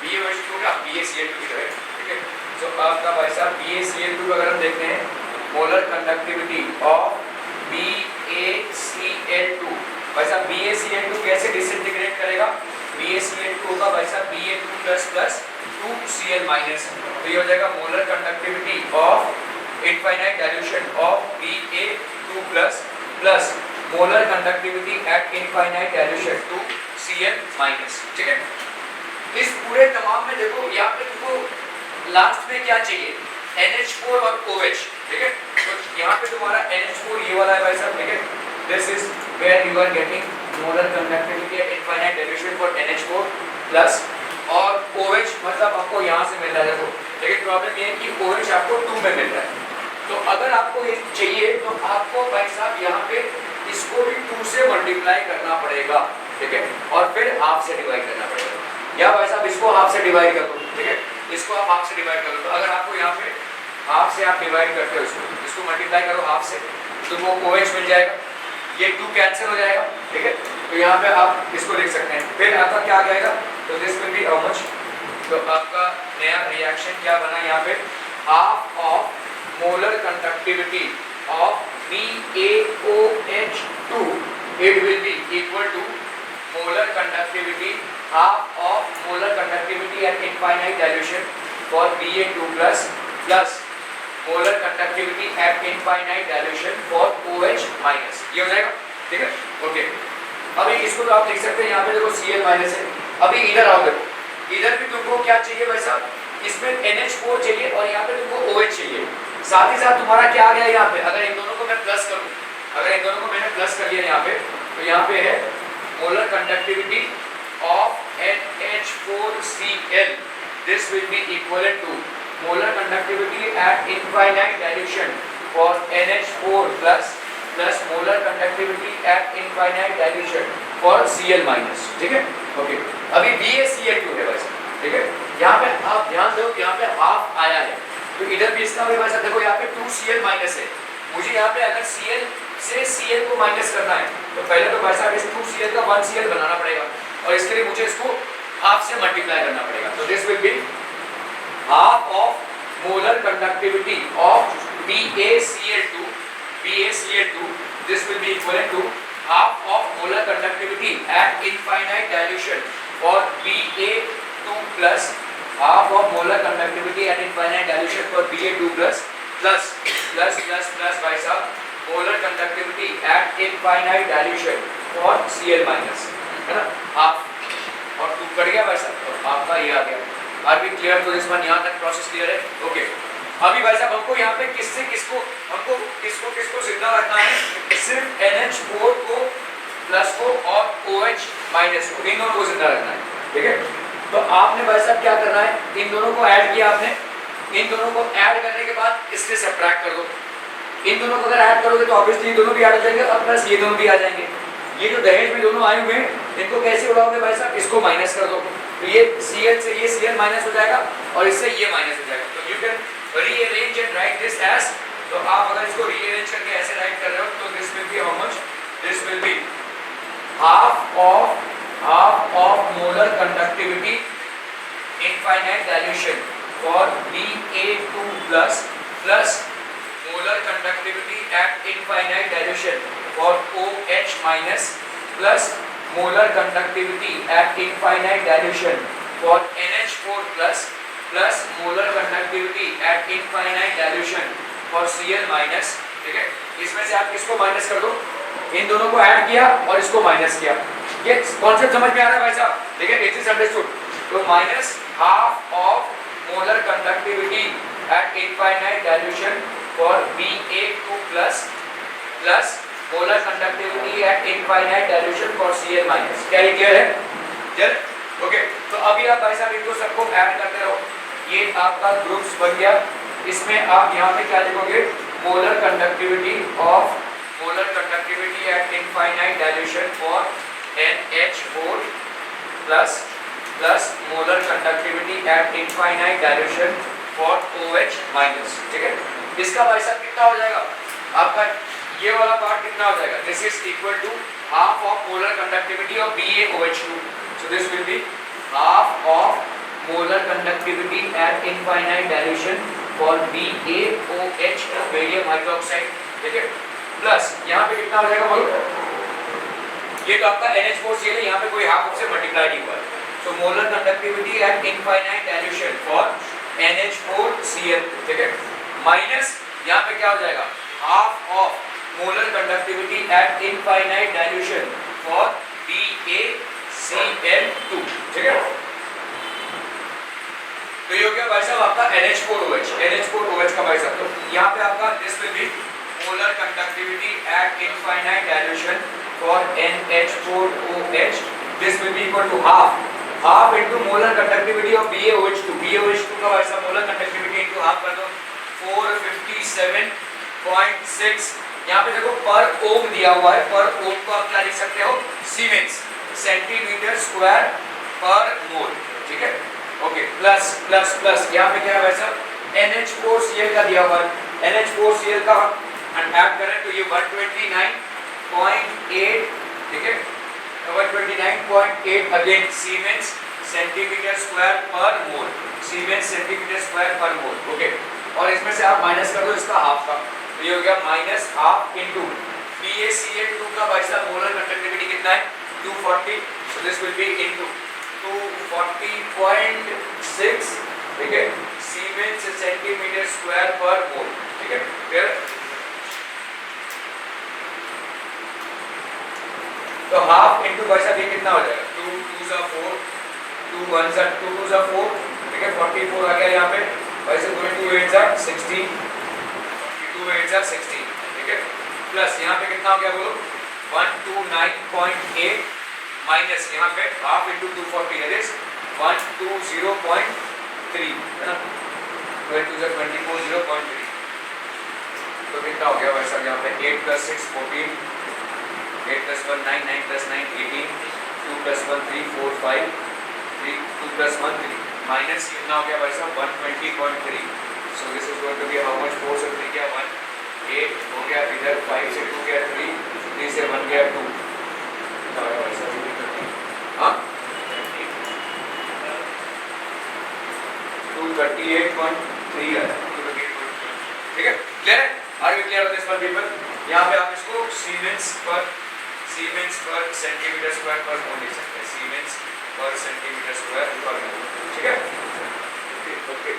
BaOH2 का BaCl2 की तरह। ठीक है, तो आपका भाई साहब BaCl2 अगर हम देखते हैं मोलर कंडक्टिविटी ऑफ BaCl2, भाई साहब BaCl2 कैसे डिसइंटीग्रेट करेगा? BaCl2 होगा भाई साहब Ba2+ plus 2Cl minus। तो ये हो जाएगा molar conductivity of infinite dilution of Ba2+ plus molar conductivity at infinite dilution 2Cl minus। ठीक है, इस पूरे तमाम में देखो यहाँ पे तुमको लास्ट में क्या चाहिए? NH4 और OH। ठीक है, तो यहाँ पे तुम्हारा NH4 ये वाला है भाई साहब। ठीक है, this is where you are getting molar conductivity at infinite dilution for NH4 plus, और OH मतलब आपको यहाँ से मिल रहा है देखो, लेकिन प्रॉब्लम ये है कि OH आपको 2 में मिल रहा है। तो अगर आपको ये चाहिए तो आपको भाई साहब यहाँ पे इसको भी 2 से मल्टीप्लाई करना पड़ेगा, ठीक है, और फिर हाफ से डिवाइड करना पड़ेगा। या भाई साहब इसको हाफ से डिवाइड कर दो, ठीक है, इसको आप हाफ से डिवाइड कर दो। तो अगर आपको यहाँ पे हाफ से आप डिवाइड करते हो इसको मल्टीप्लाई करो हाफ से, तो वो OH मिल जाएगा, ये 2 कैंसिल हो जाएगा, ठीक है। तो यहाँ पे आप इसको लिख सकते हैं। फिर आपका क्या आ जाएगा, तो this will be how much, तो आपका नया रिएक्शन क्या बना यहाँ पे, half of molar conductivity of BaOH2 it will be equal to molar conductivity half of molar conductivity at infinite dilution for Ba2 plus molar conductivity at infinite dilution for OH minus। ये हो जाएगा, ठीक है, ओके। अभी इसको तो आप देख सकते हैं यहाँ पे देखो Cl माइनस है। अभी इधर आओ, देखो इधर भी तुमको क्या चाहिए भाई साहब, इसमें NH4 चाहिए और यहाँ पे तुमको OH चाहिए। साथ ही साथ तुम्हारा क्या आ गया यहाँ पे, अगर इन दोनों को मैं प्लस करूँ, अगर इन दोनों को मैंने प्लस कर लिया यहाँ पे, तो यहाँ पे है molar conductivity of NH4Cl, this will be equivalent to molar conductivity at infinite dilution for NH4 plus molar conductivity at infinite dilution for Cl minus, ठीक है, ओके। अभी BaCl2 है वैसे, ठीक है, यहाँ पे आप ध्यान दो, यहाँ पे हाफ आया है, तो इधर भी इसका भी वैसा देखो, यहाँ पे 2Cl माइनस है। मुझे यहाँ पे अगर Cl से Cl को माइनस करना है तो पहले तो वैसा इस 2Cl का 1Cl बनाना पड़ेगा, और इसके लिए मुझे इसको हाफ से मल्टीप्लाई करना पड़ेगा। तो this will be half of molar conductivity of BaCl2, this will be equivalent to half of molar conductivity at infinite dilution for Ba2 plus half of molar conductivity at infinite dilution for Ba2 plus भाई साहब molar conductivity at infinite dilution for Cl minus, है ना, हाफ और 2 कट गया भाई साहब, तो आपका ये आ गया। Are be clear? तो इस बार यहाँ तक प्रोसेस क्लियर है, ओके। अभी भाई साहब हमको यहाँ पे किसको जिंदा रखना है, सिर्फ NH4 को प्लस को और OH माइनस को, इन दोनों को जिंदा रखना है, ठीक है। तो आपने भाई साहब क्या करना है, इन दोनों को ऐड किया आपने, इन दोनों को ऐड करने के बाद इससे सब्ट्रैक्ट कर दो। इन दोनों को अगर ऐड करोगे तो ऑब्वियसली दोनों भी ऐड हो जाएंगे और प्लस ये दोनों भी आ जाएंगे। ये जो दहेज में दोनों आए हुए हैं इनको कैसे उड़ाओगे भाई साहब, इसको माइनस कर दो, तो ये Cl से ये Cl माइनस हो जाएगा और इससे ये माइनस हो जाएगा। तो you can rearrange and write this as, तो आप अगर इसको रीअरेंज करके ऐसे राइट कर रहे हो तो this will be how much, this will B half of molar conductivity infinite dilution for Ba2 plus molar conductivity at infinite dilution for OH minus plus molar conductivity at infinite dilution for NH4 plus molar conductivity at infinite dilution for Cl minus, ठीक है। इसमें से आप किसको माइनस कर दो, इन दोनों को ऐड किया और इसको माइनस किया। ये कॉन्सेप्ट समझ में आ रहा है भाई साहब, ठीक है, इट इज अंडरस्टूड। तो minus half of molar conductivity at infinite dilution for Ba2 plus molar conductivity at infinite dilution for Cl minus. क्या ये क्लियर है? चल ओके। तो अभी आप भाई साहब इनको सबको ऐड करते रहो, ये आपका ग्रुप्स बन गया। इसमें आप यहाँ पे क्या लिखोगे, molar conductivity at infinite dilution for NH4 plus molar conductivity at infinite dilution for OH minus, ठीक है। इसका भाई साहब कितना हो जाएगा, आपका ये वाला पार्ट कितना हो जाएगा, this is equal to half of molar conductivity of BaOH2, so this will be half of molar conductivity at infinite dilution for BaOH2 barium hydroxide, ठीक है, प्लस यहाँ पे कितना हो जाएगा बोलो, ये तो आपका NH4Cl है, यहाँ पे कोई हाफ ऑफ से मल्टीप्लाई नहीं हुआ है, तो molar conductivity at infinite dilution for NH4Cl, ठीक है, माइनस यहाँ पे क्या हो जाएगा, half of molar conductivity at infinite dilution for BaCl2, ठीक है। तो ये हो गया भाई साहब आपका NH4OH का भाई साहब। तो यहाँ पे आपका this will B molar conductivity at infinite dilution for NH4OH, this will be equal to half half into molar conductivity of BaOH2, BaOH2 का वैसा मोलर कंडक्टिविटी इंटू हाफ कर दो 457.6। यहाँ पे देखो पर ओम दिया हुआ है, पर ओम को आप क्या लिख सकते हो, सीमेंस, सेंटीमीटर स्क्वायर पर मोल, ठीक है। ओके, प्लस प्लस प्लस यहाँ पे क्या है वैसा NH4Cl का दिया हुआ है, NH4Cl का ऐड करें तो ये 129.8, ठीक है, 129.8 again siemens centimetre square per मोल, सीमेंस सेंटीमीटर स्क्वायर पर मोल। ओके, और इसमें से आप माइनस कर दो इसका हाफ का, तो ये हो गया माइनस हाफ इंटू BaCl2 का वैसा मोलर कंडक्टिविटी कितना है 240, so this will B into 240.6, ठीक है, सीमेंस सेंटीमीटर स्क्वायर पर मोल, ठीक है। फिर तो हाफ इंटू वैसा भी कितना हो जाएगा 2 2 जा 4, 2 1 जा 2 2 जा 4, ठीक है, 44 आ गया यहाँ पे, वैसे 2 8 जा 16, 2 8 जा 16, ठीक है, प्लस यहाँ पे कितना हो गया बोलो 129.8 माइनस यहाँ पे हाफ इंटू 240 दैट इज 120.3, है ना, 22 जा 24 0.3, तो कितना हो गया वैसा यहाँ पे 8 + 6 14, 8 + 1 9, 9 + 9 18, 2 + 1 3 4 5, 3 2 + 1 3, माइनस कितना हो गया वैसा 120.3, so this is going to be how much, 4 से 3 गया 1, 8 हो गया, इधर 5 से 2 गया 3, 3 से 1 गया 2, क्या होगा वैसा, हाँ 238.3 है, ठीक है, क्लियर है, are we clear this one people. यहाँ पे आप इसको siemens per centimetre square per मोल लिख सकते हैं, siemens per centimetre square per मोल, ठीक है। Okay okay,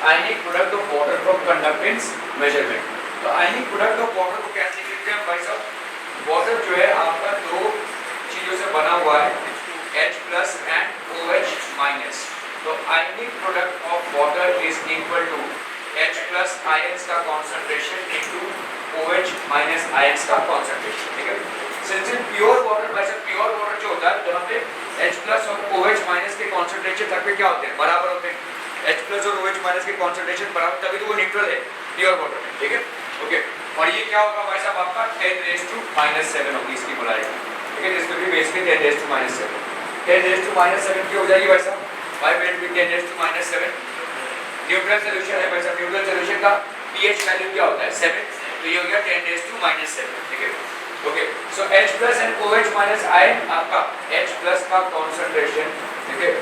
ionic product of water from conductance measurement. तो आयनिक प्रोडक्ट ऑफ वाटर को कैसे लिखते हैं भाई साहब, वाटर जो है आपका दो चीजों से बना हुआ है, H+ एंड OH-। तो ionic product of water is equal to H+ ions का कंसंट्रेशन इनटू OH- आयंस का कंसंट्रेशन, ठीक है। सिंस इन प्योर वाटर, वैसे प्योर वाटर जो होता है जहाँ पे H+ और OH- के कंसंट्रेशन तक पे क्या होते हैं, बराबर होते हैं, H+ और OH- के कंसंट्रेशन बराबर, तभी तो वो न्यूट्रल है प्योर वाटर में, ठीक है। ओके, और ये क्या होगा भाई साहब आपका 10⁻⁻⁷ होगी इसकी मोलारिटी, ठीक है, जिसमें भी बेसिकली 10⁻⁷, 10⁻⁷ की हो जाएगी भाई साहब, 5 × 10⁻⁷। न्यूट्रल सॉल्यूशन है भाई साहब, न्यूट्रल सॉल्यूशन का pH वैल्यू क्या होता है 7, तो ये हो गया 10⁻⁷, ठीक है। Okay, so H+ and OH- ion आपका H+ का कंसंट्रेशन, ठीक है,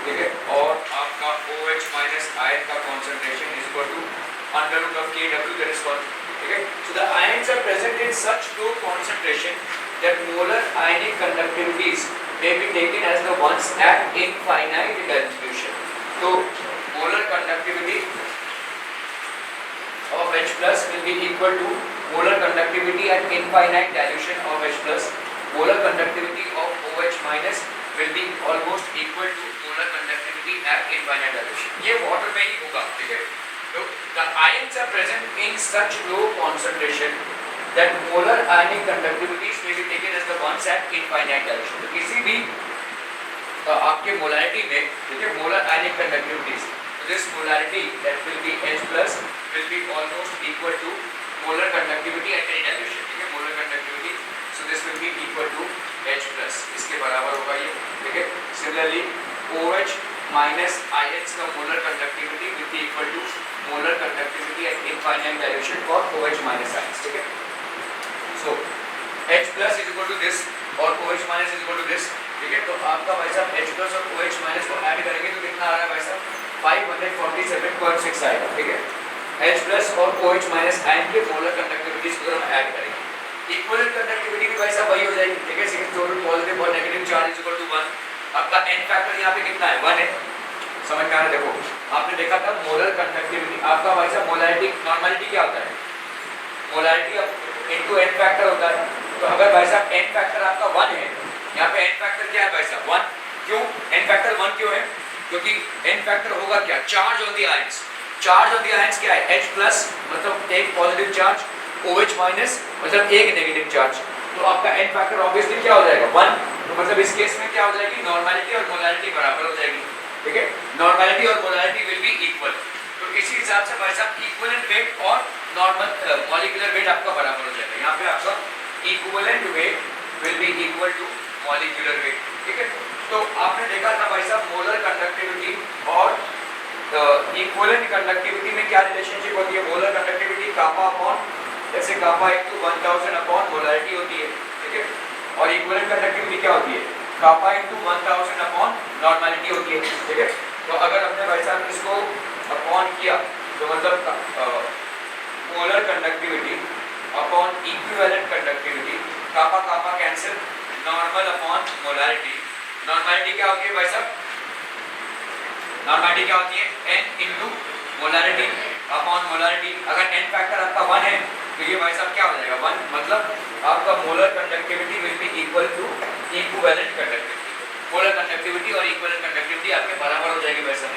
ठीक है, और आपका OH- आयन का concentration is equal to √Kw, that is called, ठीक है। So the ions are present in such low concentration that molar ionic conductivities may be taken as the ones at infinite dilution. So molar conductivity of H+ will be equal to molar conductivity at infinite dilution of H+. Molar conductivity of OH- will be almost equal to molar conductivity at infinite dilution. ये water में ही होगा, ठीक है। So the ions are present in such low concentration that molar ionic conductivities may be taken as the ones at infinite direction. तो किसी भी आपके मोलैरिटी में देखिए molar ionic conductivities, this molarity that will be H plus will be almost equal to molar conductivity at any dilution. ठीक है, molar conductivity, so this will be equal to H plus, इसके बराबर होगा ये. ठीक है, similarly OH minus IH का molar conductivity will be equal to molar conductivity at infinite dilution for OH minus IH. ठीक है, so H plus is equal to this और OH minus is equal to this. ठीक है, तो आपका भाई साहब H plus और OH minus को ऐड करेंगे तो कितना आ रहा है भाई साहब 547.6 आएगा. ठीक है, H plus और OH minus आयन के मोलर कंडक्टिविटीज को हम ऐड करेंगे. इक्विवेलेंट कंडक्टिविटी भी भाई साहब वही हो जाएगी. ठीक है, सिंस टोटल पॉजिटिव और negative charge is equal to 1. आपका n फैक्टर यहाँ पे कितना है 1 है. समझ में आ रहा है? देखो आपने देखा था मोलर कंडक्टिविटी आपका भाई साहब मोलैरिटी नॉर्मलिटी क्या होता है, मोलैरिटी इनटू n फैक्टर होता है. तो अगर भाई साहब n फैक्टर आपका 1 है, यहाँ पे n फैक्टर क्या है भाई साहब 1. क्यों n फैक्टर 1 क्यों है? क्योंकि n फैक्टर होगा क्या, charge on the ions. Charge on the ions क्या है H प्लस मतलब एक पॉजिटिव चार्ज, OH माइनस मतलब एक नेगेटिव चार्ज. तो आपका n फैक्टर ऑब्वियसली क्या हो जाएगा 1. तो मतलब इस केस में क्या हो जाएगी, नॉर्मलिटी और मोलैरिटी बराबर हो जाएगी. ठीक है, नॉर्मलिटी और मोलैरिटी विल बी इक्वल. तो इसी हिसाब से भाई साहब इक्विवेलेंट वेट और नॉर्मल मॉलिक्यूलर वेट आपका बराबर हो जाएगा. यहाँ पे आपका equivalent weight will be equal to molecular weight. ठीक है, तो आपने देखा था भाई साहब मोलर कंडक्टिविटी और इक्विवेलेंट कंडक्टिविटी में क्या रिलेशनशिप होती है. मोलर कंडक्टिविटी कापा अपॉन जैसे कापा इनटू 1000 अपॉन मोलैरिटी होती है. ठीक है, और इक्विवेलेंट कंडक्टिविटी क्या होती है, कापा इनटू 1000 अपॉन नॉर्मलिटी होती है. ठीक है, तो अगर हमने भाई साहब इसको अपॉन किया तो मतलब molar conductivity upon equivalent conductivity, kappa kappa cancel, normal upon molarity. Normality क्या होती है भाई साहब, नॉर्मलिटी क्या होती है n into molarity upon molarity. अगर n फैक्टर आपका 1 है तो ये भाई साहब क्या हो जाएगा 1, मतलब आपका molar conductivity will be equal to equivalent conductivity. Molar conductivity और इक्विवेलेंट कंडक्टिविटी आपके बराबर हो जाएगी भाई साहब.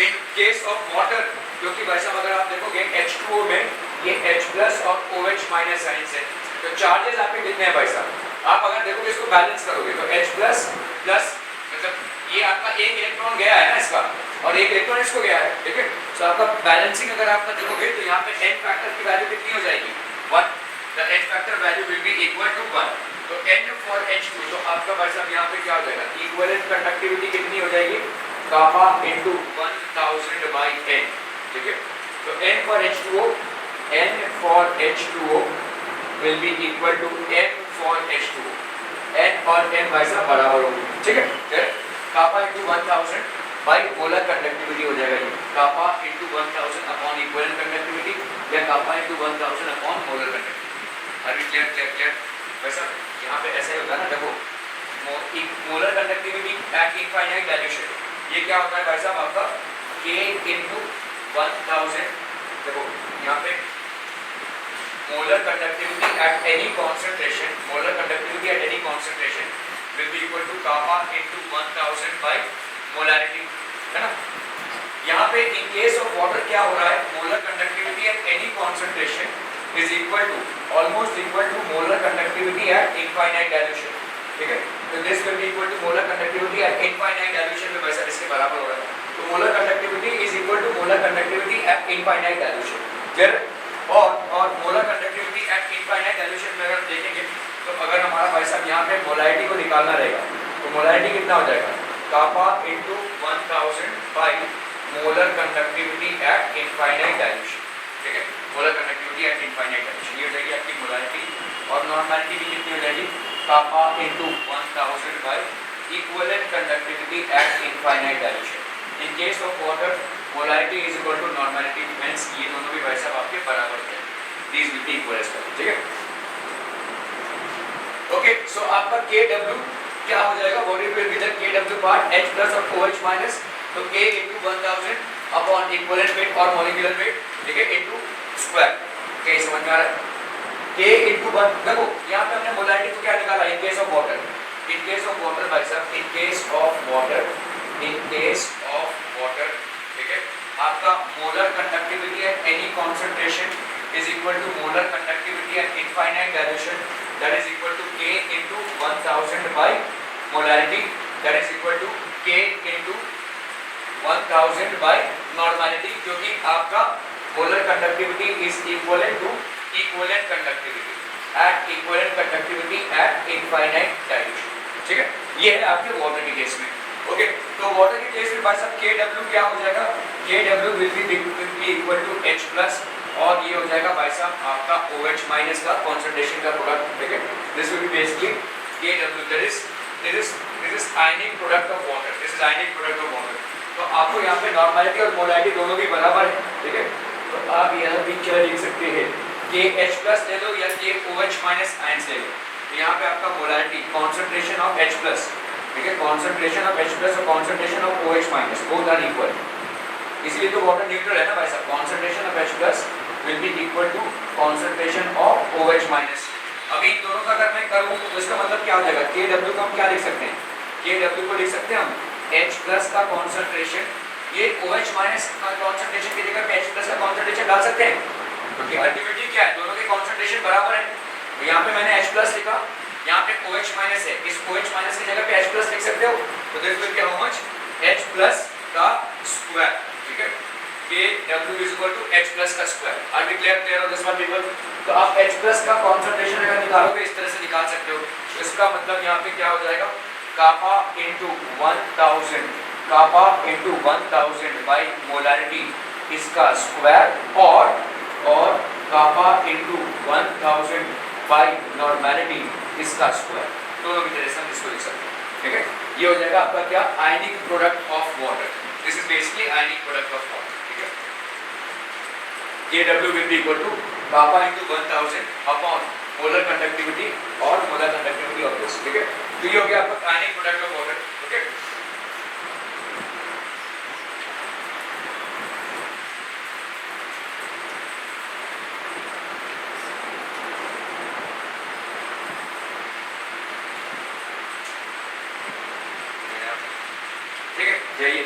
इन केस ऑफ वाटर, क्योंकि भाई साहब अगर आप देखोगे H2O में ये H प्लस और OH माइनस आयंस है, तो चार्जेस आपके कितने हैं भाई साहब. आप अगर देखोगे इसको बैलेंस करोगे तो H प्लस प्लस मतलब ये आपका एक इलेक्ट्रॉन गया है ना इसका और एक इलेक्ट्रॉन इसको गया है. ठीक है, तो आपका बैलेंसिंग अगर आपका देखोगे तो यहाँ पे n फैक्टर की वैल्यू कितनी हो जाएगी 1. The n factor value will be equal to 1. तो n फॉर H2, तो आपका भाई साहब यहाँ पे क्या हो जाएगा, इक्विवेलेंट कंडक्टिविटी कितनी हो जाएगी कापा इनटू 1000 बाय n. ठीक है, तो n for H2O will be equal to n for H2O. n और n भाई साहब बराबर होंगे. ठीक है, फिर कापा इनटू 1000 बाय मोलर कंडक्टिविटी हो जाएगा ये, कापा इनटू 1000 अपॉन इक्विवेलेंट कंडक्टिविटी या कापा इनटू 1000 अपॉन मोलर कंडक्टिविटी. अभी क्लियर क्लियर क्लियर भाई साहब. यहाँ पे ऐसा ही होता है ना, देखो molar conductivity at infinite dilution, ये क्या होता है भाई साहब आपका K इनटू 1000. देखो यहाँ पे molar conductivity at any concentration, molar conductivity at any concentration will be equal to kappa into 1000 by molarity, है ना. यहाँ पे in case of water क्या हो रहा है, molar conductivity at any concentration is equal to almost equal to molar conductivity at infinite dilution. ठीक है, तो this will be equal to molar conductivity at infinite dilution में वैसा इसके बराबर हो रहा है. तो molar conductivity is equal to molar conductivity at infinite dilution. फिर और molar conductivity at infinite dilution में अगर देखेंगे तो अगर हमारा भाई साहब यहाँ पे मोलैरिटी को निकालना रहेगा तो मोलैरिटी कितना हो जाएगा kappa into 1000 by molar conductivity at infinite dilution. ठीक है, molar conductivity at infinite dilution ये हो जाएगी आपकी मोलैरिटी. और नॉर्मलिटी भी कितनी हो जाएगी kappa into 1000 by equivalent conductivity at infinite dilution. In case of water molarity is equal to normality, means ये दोनों भी भाई साहब आपके बराबर हैं. These will be equal as well. ठीक है, ओके. सो आपका Kw क्या हो जाएगा, what will be the Kw part H plus और OH माइनस. तो K into 1000 upon equivalent weight और मॉलिक्यूलर वेट. ठीक है, इनटू स्क्वायर. क्या समझ में आ रहा है, K इनटू 1. देखो यहाँ पे हमने मोलैरिटी को क्या निकाला इन case of water. In case of water भाई साहब, इन case of water, in case of water. ठीक है, आपका molar conductivity at any concentration is equal to molar conductivity and infinite dilution, that is equal to K into 1000 by molarity, that is equal to K into 1000 by normality, क्योंकि आपका molar conductivity is equivalent to equivalent conductivity at equivalent conductivity at infinite dilution. ठीक है, ये है आपके वाटर के केस में. ओके, तो वाटर के केस में भाई साहब Kw क्या हो जाएगा, Kw will be equal to H plus, और ये हो जाएगा भाई साहब आपका OH माइनस का कॉन्सेंट्रेशन का प्रोडक्ट. ठीक है, this will B basically Kw, that is ionic product of water, this is ionic product of water. तो आपको यहाँ पे नॉर्मलिटी और मोलारिटी दोनों भी बराबर है. ठीक है, तो आप यहाँ भी क्या लिख सकते हैं, KH प्लस ले लो या KOH माइनस आयंस ले लो. यहाँ पे आपका molarity concentration of H plus, ठीक है, कॉन्सेंट्रेशन ऑफ H प्लस और concentration of OH minus both are equal, इसलिए तो वाटर न्यूट्रल है ना भाई साहब. Concentration of H plus will be equal to concentration of OH minus. अभी इन दोनों का अगर मैं करूँ तो इसका मतलब क्या हो जाएगा, KW को हम क्या लिख सकते हैं, KW को लिख सकते हैं हम H प्लस का कॉन्सेंट्रेशन, ये OH माइनस कॉन्सेंट्रेशन की जगह पे H प्लस का कॉन्सेंट्रेशन डाल सकते हैं, क्योंकि अल्टीमेटली क्या है, दोनों के कॉन्सेंट्रेशन बराबर है. तो यहाँ पे मैंने H प्लस लिखा, यहाँ पे OH माइनस है, इस OH माइनस की जगह पे H प्लस लिख सकते हो. तो this will be how much, H plus का स्क्वायर. ठीक है, KW is equal to H plus का square. Are be clear on this one people. तो आप H plus का कॉन्सेंट्रेशन अगर निकालोगे इस तरह से निकाल सकते हो. तो इसका मतलब यहाँ पे क्या हो जाएगा, kappa into 1000, kappa into 1000 by molarity इसका स्क्वायर, और कापा इंटू 1000 बाई नॉर्मलिटी इसका स्क्वायर. दोनों की तरह से हम इसको लिख सकते हैं. ठीक है, ये हो जाएगा आपका क्या, आयनिक product of water. This is basically ionic product of water. ठीक है, Kw will be equal to kappa into 1000 upon molar conductivity और molar conductivity of this. ठीक है, तो ये हो गया आपका आयनिक प्रोडक्ट ऑफ वाटर. ओके, ठीक है, जाइए.